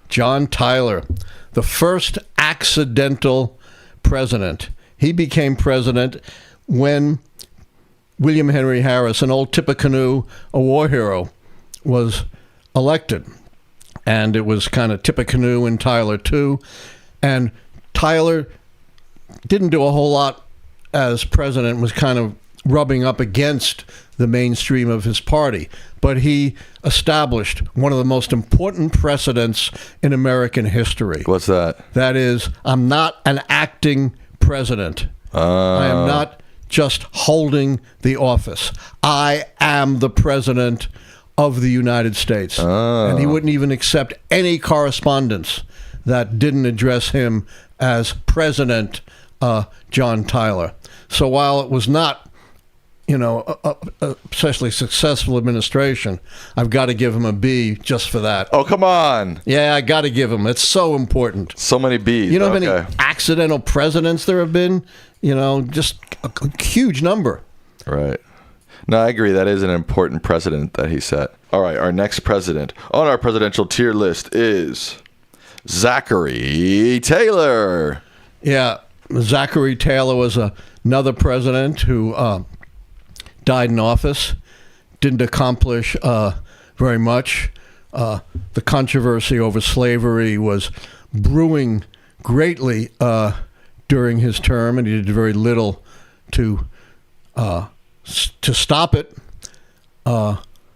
John Tyler, the first accidental president. He became president when William Henry Harrison, old Tippecanoe, a war hero, was elected. and it was kind of Tippecanoe and Tyler too. And Tyler didn't do a whole lot as president, was kind of rubbing up against the mainstream of his party. But he established one of the most important precedents in American history. What's that? That is, I'm not an acting president. I am not just holding the office. I am the president of the United States. And he wouldn't even accept any correspondence that didn't address him as President John Tyler. So while it was not, a especially successful administration, I've got to give him a B just for that. Oh, come on. Yeah, I got to give him. It's so important. So many B's. You know how many accidental presidents there have been? Just a huge number. Right. No, I agree. That is an important precedent that he set. All right, our next president on our presidential tier list is Zachary Taylor. Yeah, Zachary Taylor was another president who died in office, didn't accomplish very much. The controversy over slavery was brewing greatly during his term, and he did very little to stop it.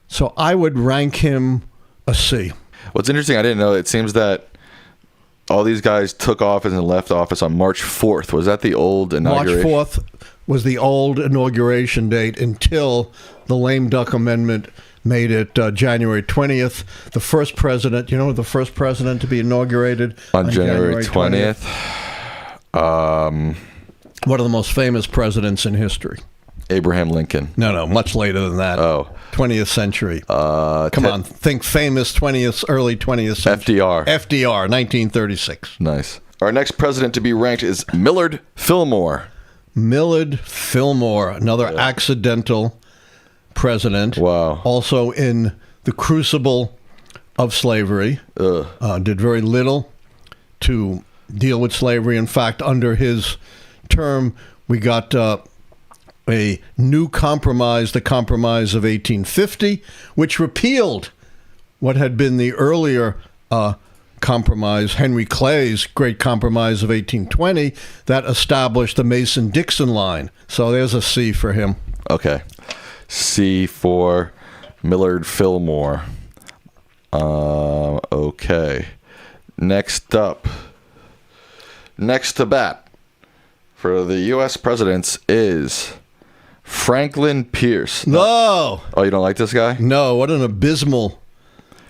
So I would rank him a C. What's interesting, I didn't know, it seems that all these guys took office and left office on March 4th. Was that the old inauguration? March 4th was the old inauguration date until the lame duck amendment made it January 20th. The first president, the first president to be inaugurated on January 20th? One of the most famous presidents in history. Abraham Lincoln. No, much later than that. Oh. 20th century. Come on, think famous early 20th century. FDR. FDR, 1936. Nice. Our next president to be ranked is Millard Fillmore. Millard Fillmore, another accidental president. Wow. Also in the crucible of slavery. Did very little to deal with slavery. In fact, under his term, we got a new compromise, the Compromise of 1850, which repealed what had been the earlier compromise, Henry Clay's Great Compromise of 1820, that established the Mason-Dixon line. So there's a C for him. Okay. C for Millard Fillmore. Okay. Next to bat for the U.S. presidents is Franklin Pierce. No. Oh, you don't like this guy? No, what an abysmal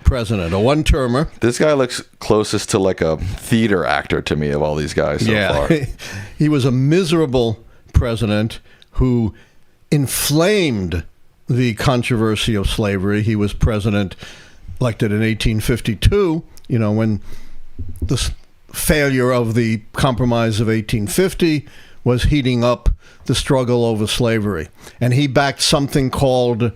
president. A one-termer. This guy looks closest to like a theater actor to me of all these guys so far. He was a miserable president who inflamed the controversy of slavery. He was president elected in 1852, when the failure of the Compromise of 1850 was heating up the struggle over slavery. And he backed something called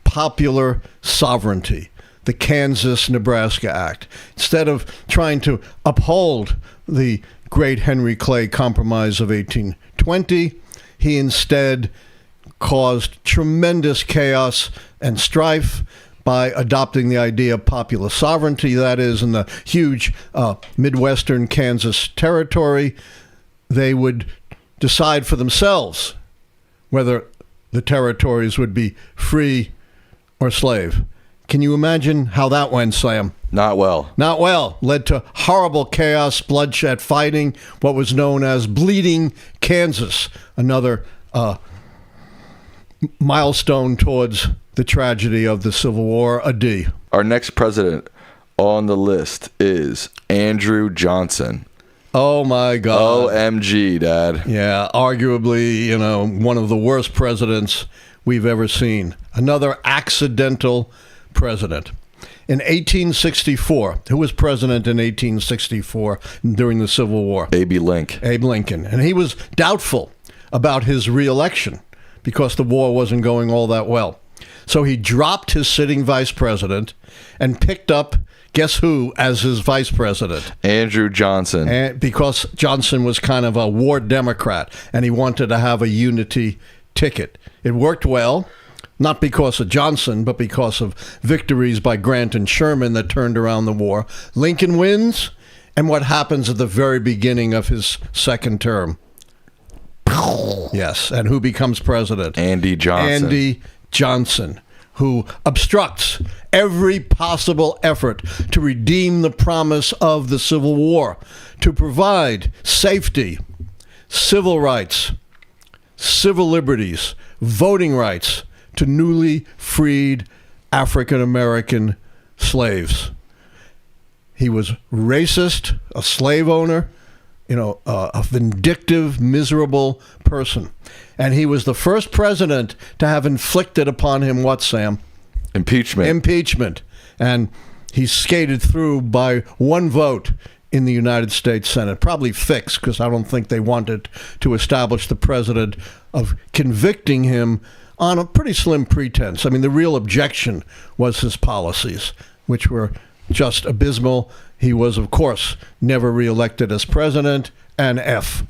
popular sovereignty, the Kansas-Nebraska Act. Instead of trying to uphold the great Henry Clay Compromise of 1820, he instead caused tremendous chaos and strife by adopting the idea of popular sovereignty, that is, in the huge Midwestern Kansas territory. They would decide for themselves whether the territories would be free or slave. Can you imagine how that went, Sam? Not well. Not well. Led to horrible chaos, bloodshed, fighting, what was known as Bleeding Kansas, another milestone towards the tragedy of the Civil War, a D. Our next president on the list is Andrew Johnson. Oh, my God. OMG, Dad. Yeah, arguably, one of the worst presidents we've ever seen. Another accidental president. In 1864, who was president in 1864 during the Civil War? Abe Lincoln. And he was doubtful about his reelection because the war wasn't going all that well. So he dropped his sitting vice president and picked up, guess who, as his vice president? Andrew Johnson. And because Johnson was kind of a war Democrat and he wanted to have a unity ticket. It worked well. not because of Johnson, but because of victories by Grant and Sherman that turned around the war. Lincoln wins, and what happens at the very beginning of his second term? Yes, and who becomes president? Andy Johnson. Andy Johnson, who obstructs every possible effort to redeem the promise of the Civil War, to provide safety, civil rights, civil liberties, voting rights to newly freed African-American slaves. He was racist, a slave owner, a vindictive, miserable person. And he was the first president to have inflicted upon him what, Sam? Impeachment. Impeachment. And he skated through by one vote in the United States Senate. Probably fixed, because I don't think they wanted to establish the president of convicting him on a pretty slim pretense. I mean, the real objection was his policies, which were just abysmal. He was, of course, never reelected as president, and F.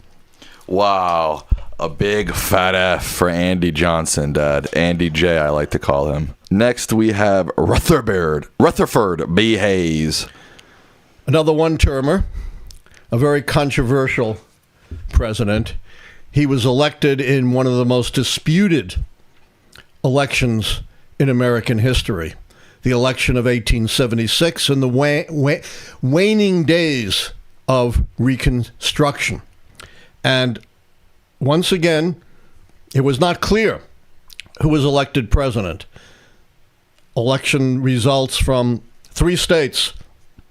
Wow. A big fat F for Andy Johnson, Dad. Andy J, I like to call him. Next, we have Rutherford B. Hayes. Another one-termer, a very controversial president. He was elected in one of the most disputed elections in American history, the election of 1876 in the waning days of Reconstruction. And once again, it was not clear who was elected president. Election results from 3 states,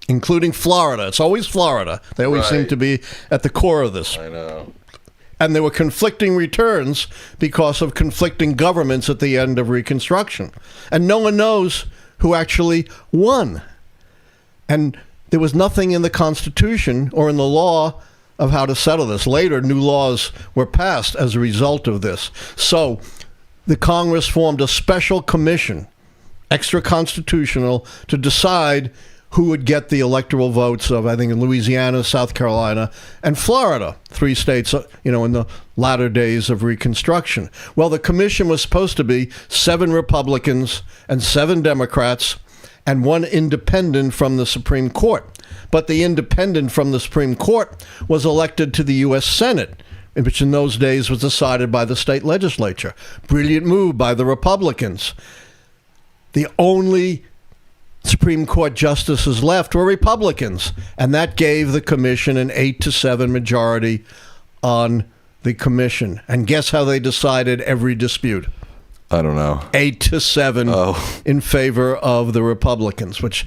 including Florida. It's always Florida. They always seem to be at the core of this. I know. And there were conflicting returns because of conflicting governments at the end of Reconstruction. And no one knows who actually won. And there was nothing in the Constitution or in the law of how to settle this. Later, new laws were passed as a result of this. So the Congress formed a special commission, extra-constitutional, to decide who would get the electoral votes of, I think, in Louisiana, South Carolina, and Florida, 3 states, in the latter days of Reconstruction. Well, the commission was supposed to be 7 Republicans and 7 Democrats and 1 independent from the Supreme Court. But the independent from the Supreme Court was elected to the U.S. Senate, which in those days was decided by the state legislature. Brilliant move by the Republicans. The only Supreme Court justices left were Republicans, and that gave the commission an 8-7 majority on the commission. And guess how they decided every dispute? I don't know. 8-7 in favor of the Republicans, which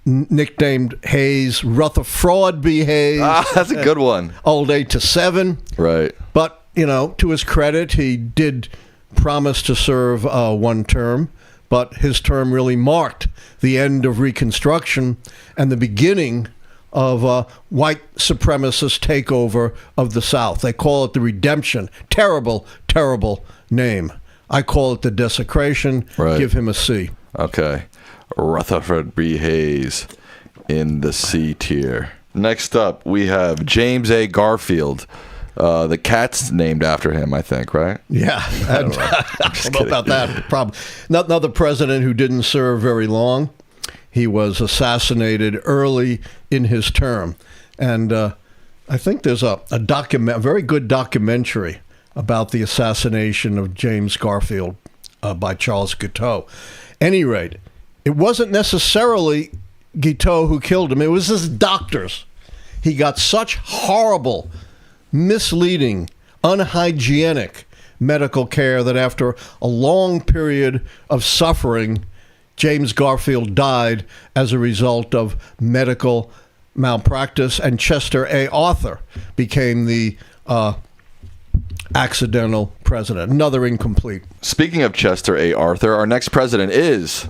nicknamed Hayes Rutherford B. Hayes. That's a good one. Old 8-7. Right. But, to his credit, he did promise to serve 1 term. But his term really marked the end of Reconstruction and the beginning of a white supremacist takeover of the South. They call it the Redemption. Terrible, terrible name. I call it the desecration. Right. Give him a C. Okay. Rutherford B. Hayes in the C tier. Next up, we have James A. Garfield. The cat's named after him, I think, right? Yeah. I don't know about that. Probably. Another president who didn't serve very long. He was assassinated early in his term. And I think there's a very good documentary about the assassination of James Garfield by Charles Guiteau. Any rate, it wasn't necessarily Guiteau who killed him. It was his doctors. He got such horrible, misleading, unhygienic medical care that after a long period of suffering, James Garfield died as a result of medical malpractice, and Chester A. Arthur became the accidental president. Another incomplete. Speaking of Chester A. Arthur, our next president is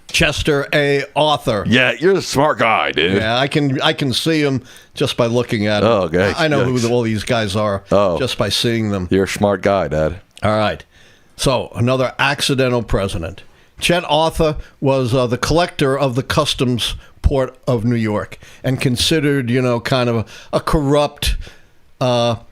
Chester A. Arthur. Yeah, you're a smart guy, dude. Yeah, I can see him just by looking at him. Oh, okay. I know who all these guys are just by seeing them. You're a smart guy, Dad. All right. So, another accidental president. Chet Arthur was the collector of the customs port of New York and considered, kind of a corrupt office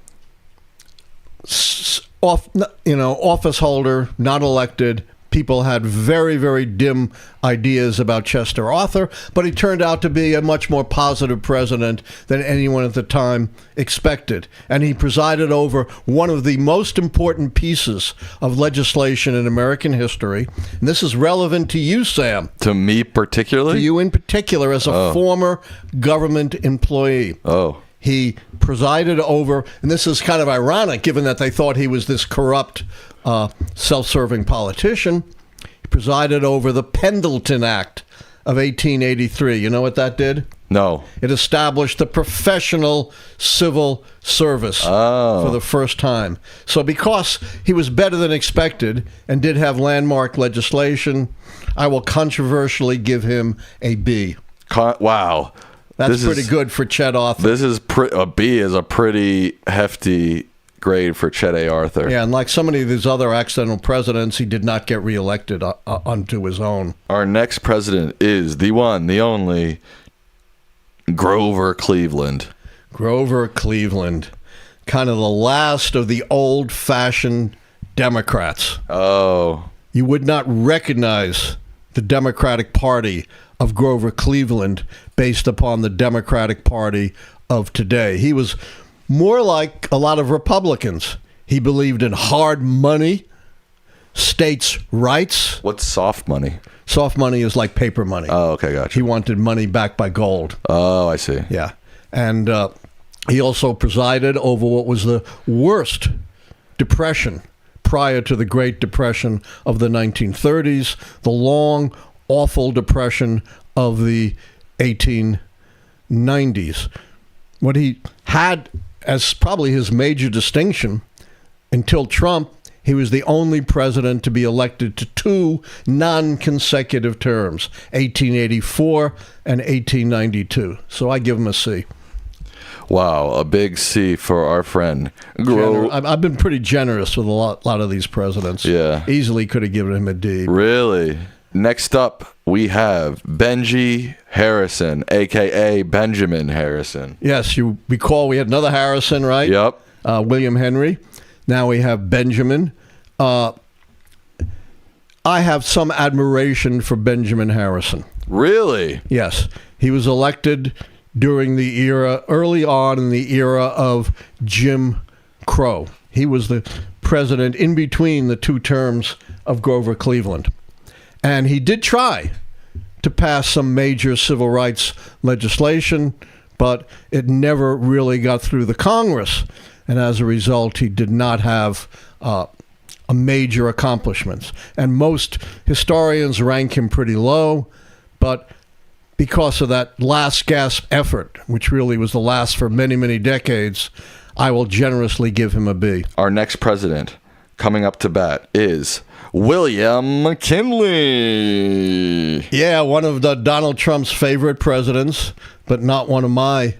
holder, not elected. people had very, very dim ideas about Chester Arthur, but he turned out to be a much more positive president than anyone at the time expected. And he presided over one of the most important pieces of legislation in American history. And this is relevant to you, Sam. To me particularly? To you in particular, as a former government employee. Oh. He presided over, and this is kind of ironic given that they thought he was this corrupt, self-serving politician. He presided over the Pendleton Act of 1883. You know what that did? No. It established the professional civil service for the first time. So because he was better than expected and did have landmark legislation, I will controversially give him a B. Wow. That's pretty good for Chet Arthur. This is a B is a pretty hefty grade for Chet A. Arthur. Yeah, and like so many of these other accidental presidents, he did not get reelected onto his own. Our next president is the one, the only, Grover Cleveland. Grover Cleveland. Kind of the last of the old-fashioned Democrats. Oh. You would not recognize the Democratic Party of Grover Cleveland based upon the Democratic Party of today. He was more like a lot of Republicans. He believed in hard money, states' rights. What's soft money? Soft money is like paper money. Oh, okay, gotcha. He wanted money backed by gold. Oh, I see. Yeah. And he also presided over what was the worst depression prior to the Great Depression of the 1930s, the long, awful depression of the 1890s. What he had as probably his major distinction until Trump, he was the only president to be elected to two non-consecutive terms, 1884 and 1892. So I give him a C. Wow, a big C for our friend. I've been pretty generous with a lot of these presidents. Yeah. Easily could have given him a D. Really? Next up, we have Benji Harrison, a.k.a. Benjamin Harrison. Yes, you recall we had another Harrison, right? Yep. William Henry. Now we have Benjamin. I have some admiration for Benjamin Harrison. Really? Yes. He was elected during the era, early on in the era of Jim Crow. He was the president in between the two terms of Grover Cleveland. And he did try to pass some major civil rights legislation, but it never really got through the Congress. And as a result, he did not have a major accomplishments. And most historians rank him pretty low, but because of that last gasp effort, which really was the last for many, many decades, I will generously give him a B. Our next president coming up to bat is William McKinley. Yeah, one of Donald Trump's favorite presidents, but not one of my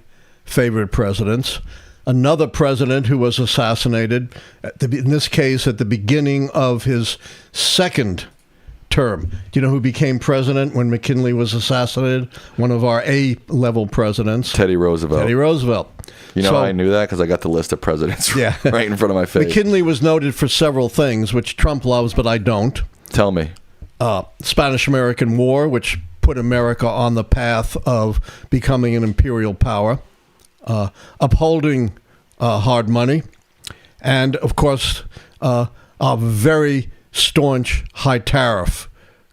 favorite presidents. Another president who was assassinated, in this case at the beginning of his second term. Do you know who became president when McKinley was assassinated? One of our A-level presidents. Teddy Roosevelt. Teddy Roosevelt. You know how I knew that? Because I got the list of presidents right in front of my face. McKinley was noted for several things, which Trump loves, but I don't. Tell me. Spanish-American War, which put America on the path of becoming an imperial power. Upholding hard money. And, of course, a very staunch high tariff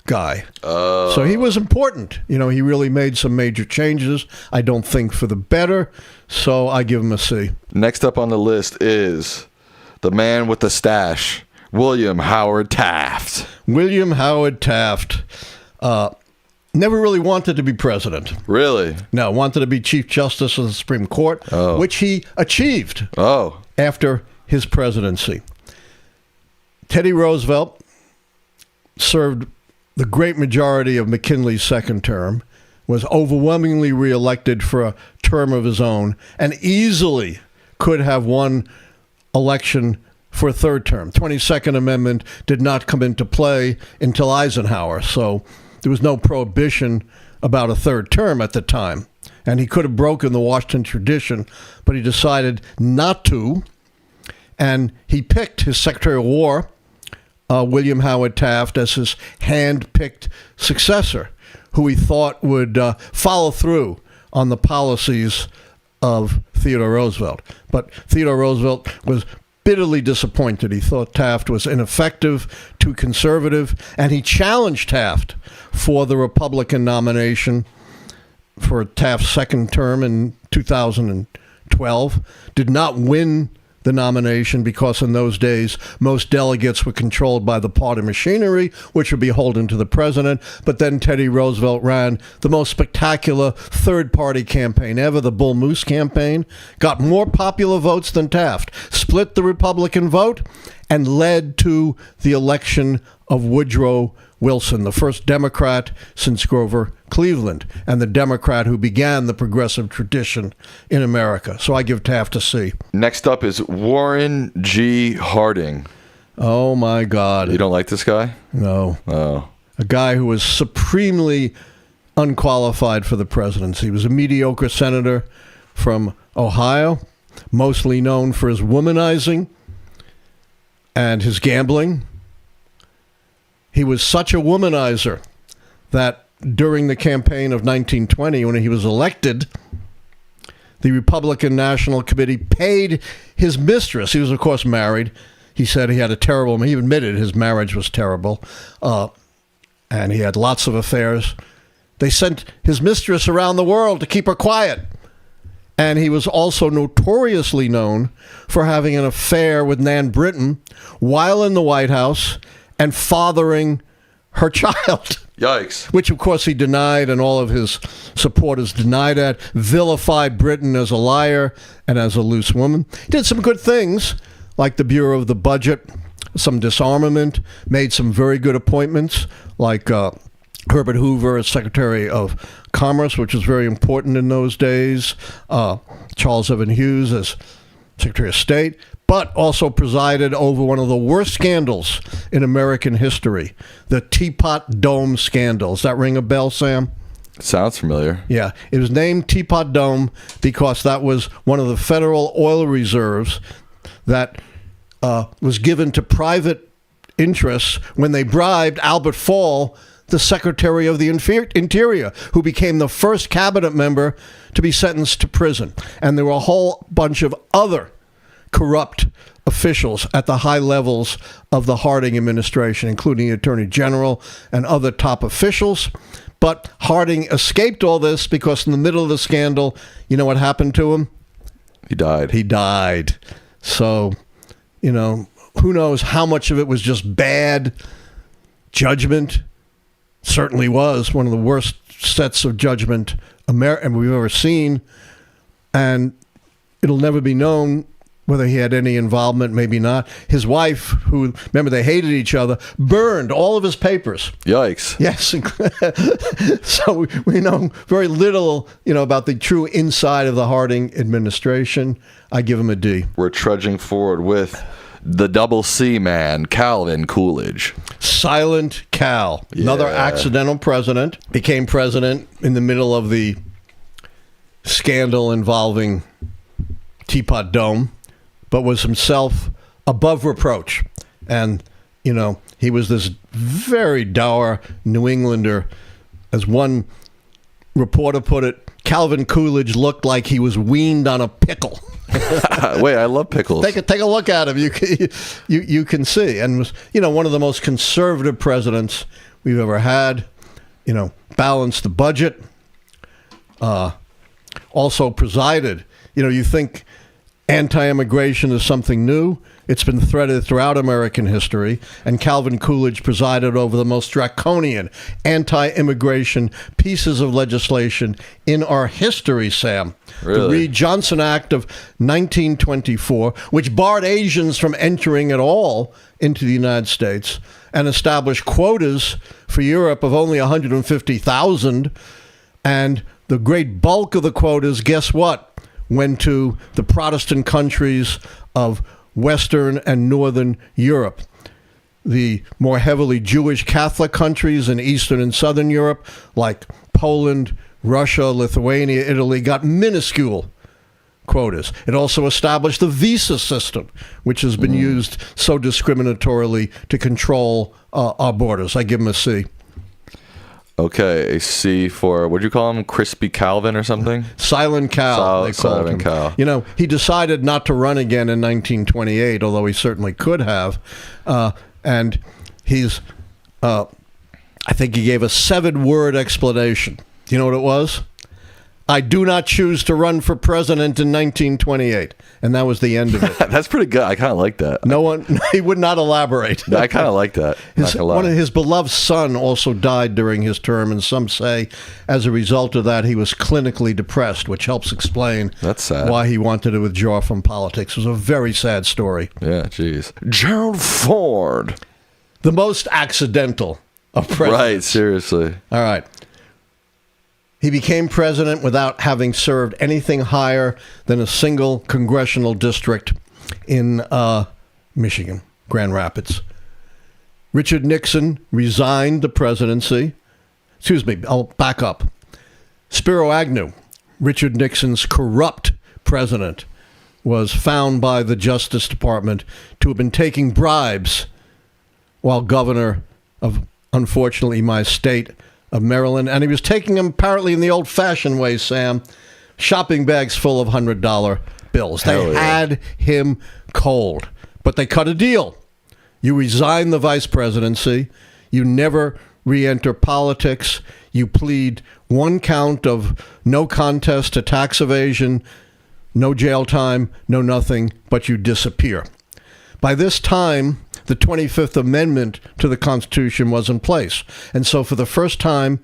guy. So he was important. You know, he really made some major changes. I don't think for the better. So I give him a C. Next up on the list is the man with the stash, William Howard Taft. William Howard Taft never really wanted to be president. Really? No, wanted to be Chief Justice of the Supreme Court, which he achieved after his presidency. Teddy Roosevelt served the great majority of McKinley's second term, was overwhelmingly reelected for a term of his own, and easily could have won election for a third term. 22nd Amendment did not come into play until Eisenhower, so there was no prohibition about a third term at the time. And he could have broken the Washington tradition, but he decided not to, and he picked his Secretary of War, William Howard Taft as his hand-picked successor, who he thought would follow through on the policies of Theodore Roosevelt. But Theodore Roosevelt was bitterly disappointed. He thought Taft was ineffective, too conservative, and he challenged Taft for the Republican nomination for Taft's second term in 2012. Did not win the nomination because in those days most delegates were controlled by the party machinery, which would be beholden to the president. But then Teddy Roosevelt ran the most spectacular third-party campaign ever, the Bull Moose campaign, got more popular votes than Taft, split the Republican vote, and led to the election of Woodrow Wilson, the first Democrat since Grover Cleveland, and the Democrat who began the progressive tradition in America. So I give Taft a C. Next up is Warren G. Harding. Oh, my God. You don't like this guy? No. Oh. A guy who was supremely unqualified for the presidency. He was a mediocre senator from Ohio, mostly known for his womanizing and his gambling. He was such a womanizer that during the campaign of 1920, when he was elected, the Republican National Committee paid his mistress. He was, of course, married. He said he had a terrible, he admitted his marriage was terrible, and he had lots of affairs. They sent his mistress around the world to keep her quiet. And he was also notoriously known for having an affair with Nan Britton while in the White House and fathering her child. Yikes. Which, of course, he denied, and all of his supporters denied that, vilified Britton as a liar and as a loose woman. He did some good things, like the Bureau of the Budget, some disarmament, made some very good appointments, like Herbert Hoover as Secretary of Commerce, which was very important in those days, Charles Evan Hughes as Secretary of State, but also presided over one of the worst scandals in American history, the Teapot Dome scandal. Does that ring a bell, Sam? Sounds familiar. Yeah. It was named Teapot Dome because that was one of the federal oil reserves that was given to private interests when they bribed Albert Fall, the Secretary of the Interior, who became the first cabinet member to be sentenced to prison. And there were a whole bunch of other corrupt officials at the high levels of the Harding administration, including the Attorney General and other top officials. But Harding escaped all this because in the middle of the scandal, you know what happened to him? He died. He died. So, you know, who knows how much of it was just bad judgment. Certainly was one of the worst sets of judgment we've ever seen. And it'll never be known whether he had any involvement, maybe not. His wife, who, remember, they hated each other, burned all of his papers. Yikes. Yes. So we know very little, about the true inside of the Harding administration. I give him a D. We're trudging forward with the double C man, Calvin Coolidge. Silent Cal. Yeah. Another accidental president. Became president in the middle of the scandal involving Teapot Dome, but was himself above reproach. And, he was this very dour New Englander. As one reporter put it, Calvin Coolidge looked like he was weaned on a pickle. Wait, I love pickles. Take a look at him. You can see. And was, one of the most conservative presidents we've ever had. Balanced the budget. Also presided. You think anti-immigration is something new. It's been threaded throughout American history, and Calvin Coolidge presided over the most draconian anti-immigration pieces of legislation in our history, Sam. Really? The Reed-Johnson Act of 1924, which barred Asians from entering at all into the United States and established quotas for Europe of only 150,000, and the great bulk of the quotas, guess what, went to the Protestant countries of Western and Northern Europe. The more heavily Jewish Catholic countries in Eastern and Southern Europe, like Poland, Russia, Lithuania, Italy, got minuscule quotas. It also established the visa system, which has been used so discriminatorily to control our borders. I give him a C. Okay, a C for, what'd you call him? Crispy Calvin or something? Silent Cal, they called him. Cal. You know, he decided not to run again in 1928, although he certainly could have. And he's, I think he gave a 7-word explanation. Do you know what it was? I do not choose to run for president in 1928. And that was the end of it. That's pretty good. I kind of like that. No one, he would not elaborate. I kind of like that. One of his beloved son also died during his term, and some say as a result of that he was clinically depressed, which helps explain That's sad. Why he wanted to withdraw from politics. It was a very sad story. Yeah, jeez. Gerald Ford. The most accidental of presidents. Right, seriously. All right. He became president without having served anything higher than a single congressional district in Michigan, Grand Rapids. Richard Nixon resigned the presidency. Excuse me, I'll back up. Spiro Agnew, Richard Nixon's corrupt president, was found by the Justice Department to have been taking bribes while governor of, unfortunately, my state of Maryland, and he was taking them apparently in the old-fashioned way, Sam, shopping bags full of $100 bills. They had him cold, but they cut a deal. You resign the vice presidency, you never re-enter politics, you plead 1 count of no contest to tax evasion, no jail time, no nothing, but you disappear. By this time, the 25th Amendment to the Constitution was in place. And so for the first time,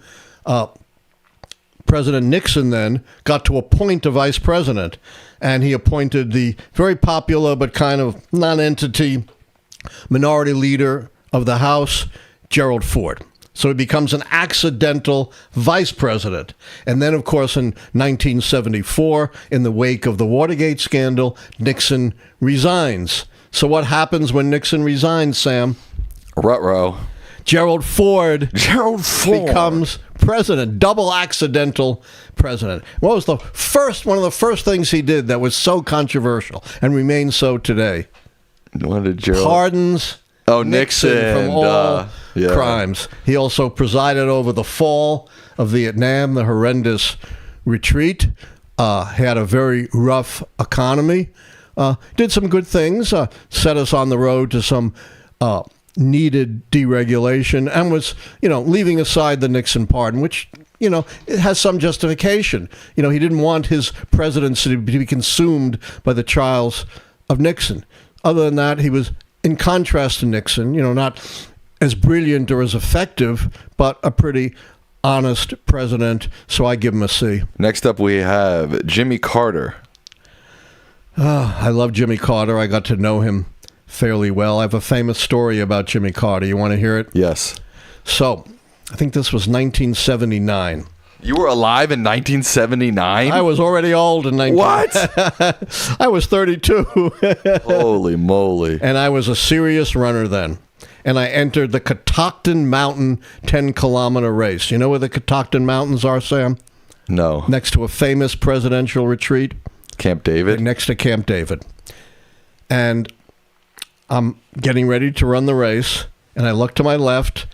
President Nixon then got to appoint a vice president. And he appointed the very popular but kind of non-entity minority leader of the House, Gerald Ford. So he becomes an accidental vice president. And then, of course, in 1974, in the wake of the Watergate scandal, Nixon resigns. So what happens when Nixon resigns, Sam? Ruh-roh. Gerald Ford becomes president, double accidental president. What was one of the first things he did that was so controversial and remains so today? What did Gerald? Pardons Nixon from all crimes. He also presided over the fall of Vietnam, the horrendous retreat. He had a very rough economy. Did some good things, set us on the road to some needed deregulation, and was, leaving aside the Nixon pardon, which, it has some justification. He didn't want his presidency to be consumed by the trials of Nixon. Other than that, he was, in contrast to Nixon, not as brilliant or as effective, but a pretty honest president, so I give him a C. Next up, we have Jimmy Carter. I love Jimmy Carter. I got to know him fairly well. I have a famous story about Jimmy Carter. You want to hear it? Yes. So, I think this was 1979. You were alive in 1979? I was already old in What? I was 32. Holy moly. And I was a serious runner then. And I entered the Catoctin Mountain 10-kilometer race. You know where the Catoctin Mountains are, Sam? No. Next to a famous presidential retreat. Camp David? Next to Camp David. And I'm getting ready to run the race, and I look to my left,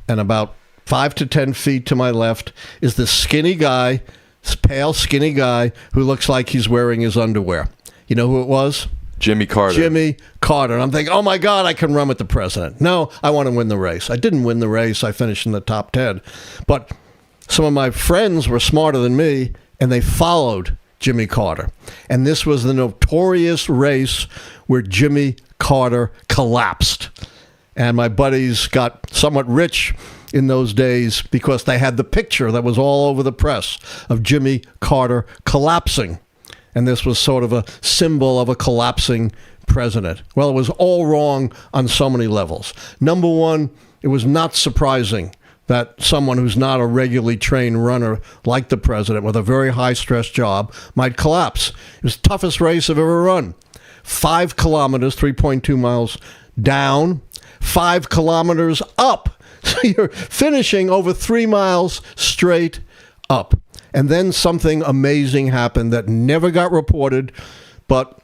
and about 5 to 10 feet to my left is this skinny guy, this pale, skinny guy who looks like he's wearing his underwear. You know who it was? Jimmy Carter. Jimmy Carter. And I'm thinking, oh my God, I can run with the president. No, I want to win the race. I didn't win the race. I finished in the top 10. But some of my friends were smarter than me, and they followed Jimmy Carter. And this was the notorious race where Jimmy Carter collapsed. And my buddies got somewhat rich in those days because they had the picture that was all over the press of Jimmy Carter collapsing. And this was sort of a symbol of a collapsing president. Well, it was all wrong on so many levels. Number one, it was not surprising that someone who's not a regularly trained runner like the president with a very high-stress job might collapse. It was the toughest race I've ever run. 5 kilometers, 3.2 miles down, 5 kilometers up. So you're finishing over 3 miles straight up. And then something amazing happened that never got reported, but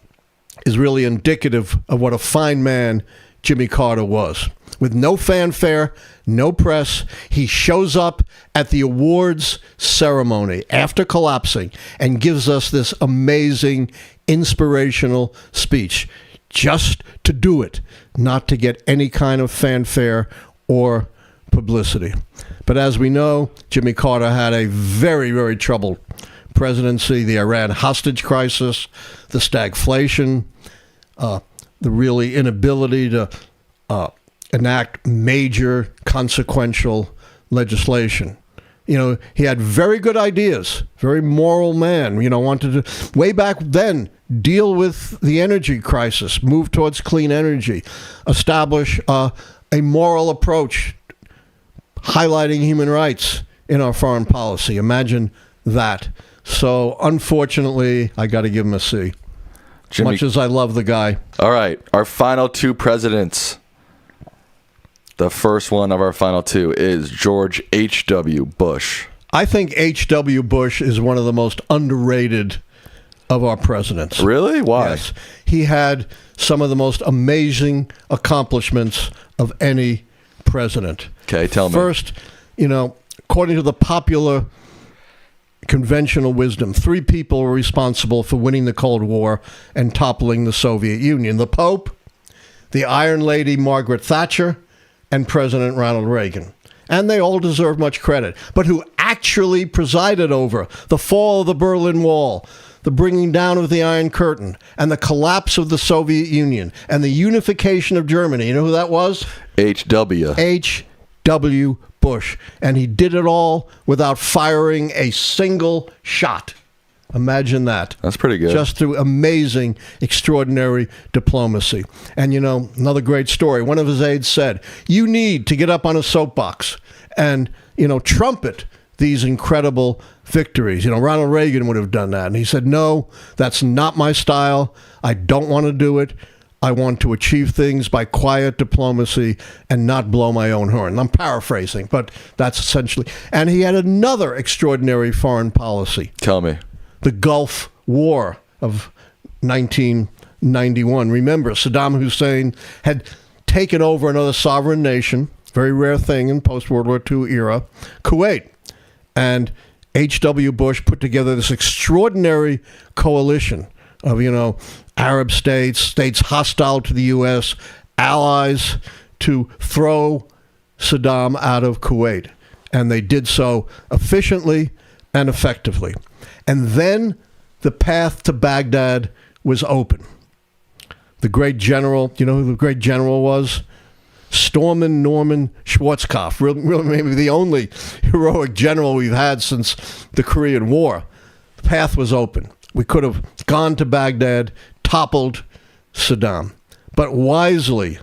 is really indicative of what a fine man Jimmy Carter was. With no fanfare, no press, he shows up at the awards ceremony after collapsing and gives us this amazing, inspirational speech. Just to do it, not to get any kind of fanfare or publicity. But as we know, Jimmy Carter had a very, very troubled presidency, the Iran hostage crisis, the stagflation, the really inability to enact major consequential legislation. He had very good ideas, very moral man, wanted to, way back then, deal with the energy crisis, move towards clean energy, establish a moral approach, highlighting human rights in our foreign policy. Imagine that. So, unfortunately, I got to give him a C. Jimmy, much as I love the guy. All right, our final two presidents. The first one of our final two is George H.W. Bush. I think H.W. Bush is one of the most underrated of our presidents. Really? Why? Yes. He had some of the most amazing accomplishments of any president. Okay, tell me. First, according to the popular conventional wisdom, 3 people were responsible for winning the Cold War and toppling the Soviet Union: the Pope, the Iron Lady Margaret Thatcher, and President Ronald Reagan. And they all deserve much credit. But who actually presided over the fall of the Berlin Wall, the bringing down of the Iron Curtain, and the collapse of the Soviet Union, and the unification of Germany? You know who that was? H.W. H.W. Bush. And he did it all without firing a single shot. Imagine that. That's pretty good. Just through amazing, extraordinary diplomacy. And, another great story. One of his aides said, you need to get up on a soapbox and, trumpet these incredible victories. Ronald Reagan would have done that. And he said, no, that's not my style. I don't want to do it. I want to achieve things by quiet diplomacy and not blow my own horn. I'm paraphrasing, but that's essentially. And he had another extraordinary foreign policy. Tell me. The Gulf War of 1991. Remember, Saddam Hussein had taken over another sovereign nation, very rare thing in post-World War II era, Kuwait. And H.W. Bush put together this extraordinary coalition of, Arab states hostile to the U.S., allies to throw Saddam out of Kuwait. And they did so efficiently and effectively. And then the path to Baghdad was open. The great general, you know who the great general was? Stormin Norman Schwarzkopf, really maybe the only heroic general we've had since the Korean War. The path was open. We could have gone to Baghdad, toppled Saddam. But wisely,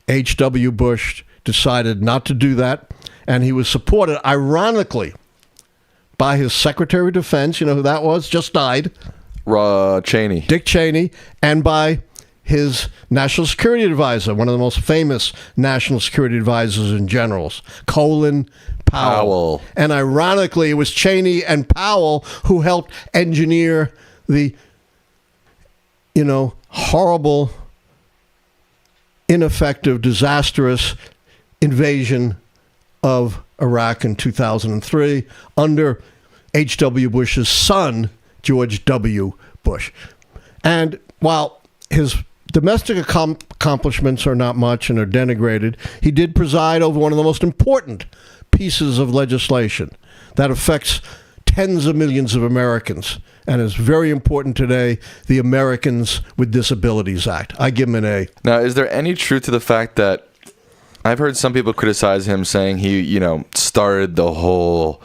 H.W. Bush decided not to do that, and he was supported, ironically, by his Secretary of Defense, you know who that was? Just died. Cheney. Dick Cheney, and by his National Security Advisor, one of the most famous National Security Advisors and generals, Colin Powell. And ironically, it was Cheney and Powell who helped engineer the, horrible, ineffective, disastrous invasion of Iraq in 2003 under H.W. Bush's son, George W. Bush. And while his domestic accomplishments are not much and are denigrated, he did preside over one of the most important pieces of legislation that affects tens of millions of Americans and is very important today, the Americans with Disabilities Act. I give him an A. Now, is there any truth to the fact that I've heard some people criticize him saying he, started the whole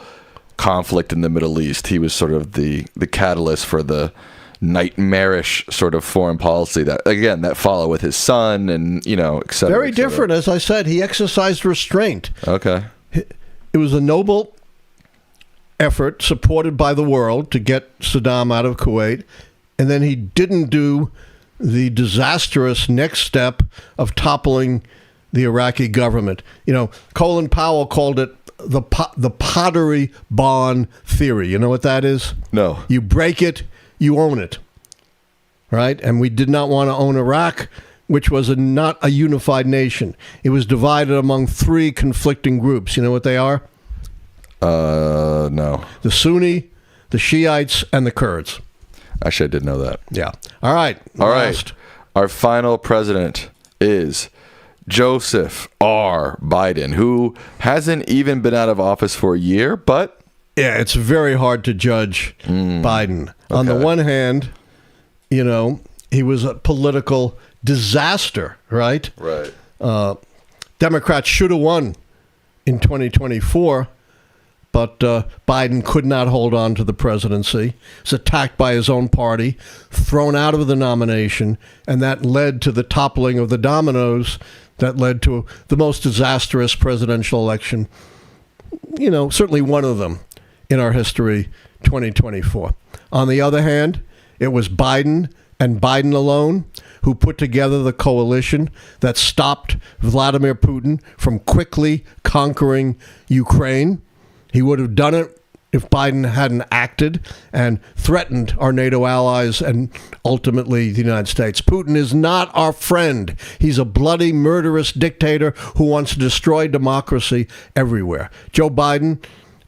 conflict in the Middle East. He was sort of the catalyst for the nightmarish sort of foreign policy that followed with his son and, et cetera. Very different. As I said, he exercised restraint. Okay. It was a noble effort supported by the world to get Saddam out of Kuwait. And then he didn't do the disastrous next step of toppling the Iraqi government. Colin Powell called it the pottery barn theory. You know what that is? No. You break it, you own it. Right? And we did not want to own Iraq, which was not a unified nation. It was divided among three conflicting groups. You know what they are? No. The Sunni, the Shiites, and the Kurds. Actually, I did know that. Yeah. All right. All right. Our final president is Joseph R. Biden, who hasn't even been out of office for a year, but... Yeah, it's very hard to judge Biden. Okay. On the one hand, you know, he was a political disaster, right? Right. Democrats should have won in 2024, but Biden could not hold on to the presidency. He was attacked by his own party, thrown out of the nomination, and that led to the toppling of the dominoes that led to the most disastrous presidential election, you know, certainly one of them in our history, 2024. On the other hand, it was Biden and Biden alone who put together the coalition that stopped Vladimir Putin from quickly conquering Ukraine. He would have done it if Biden hadn't acted and threatened our NATO allies and ultimately the United States. Putin is not our friend. He's a bloody, murderous dictator who wants to destroy democracy everywhere. Joe Biden,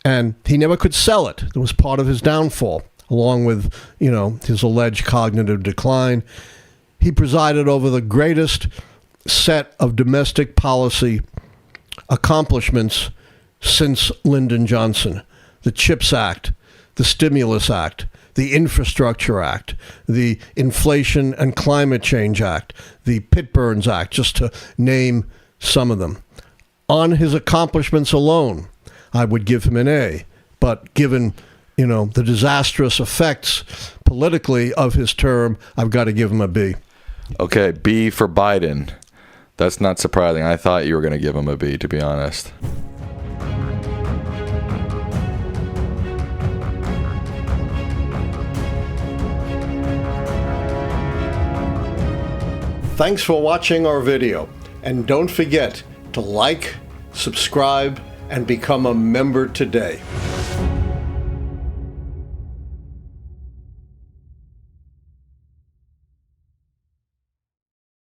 and he never could sell it. It was part of his downfall, along with, you know, his alleged cognitive decline. He presided over the greatest set of domestic policy accomplishments since Lyndon Johnson. The CHIPS Act, the Stimulus Act, the Infrastructure Act, the Inflation and Climate Change Act, the Pitt-Burns Act, just to name some of them. On his accomplishments alone, I would give him an A. But given, you know, the disastrous effects politically of his term, I've got to give him a B. Okay, B for Biden. That's not surprising. I thought you were going to give him a B, to be honest. Thanks for watching our video, and don't forget to like, subscribe, and become a member today.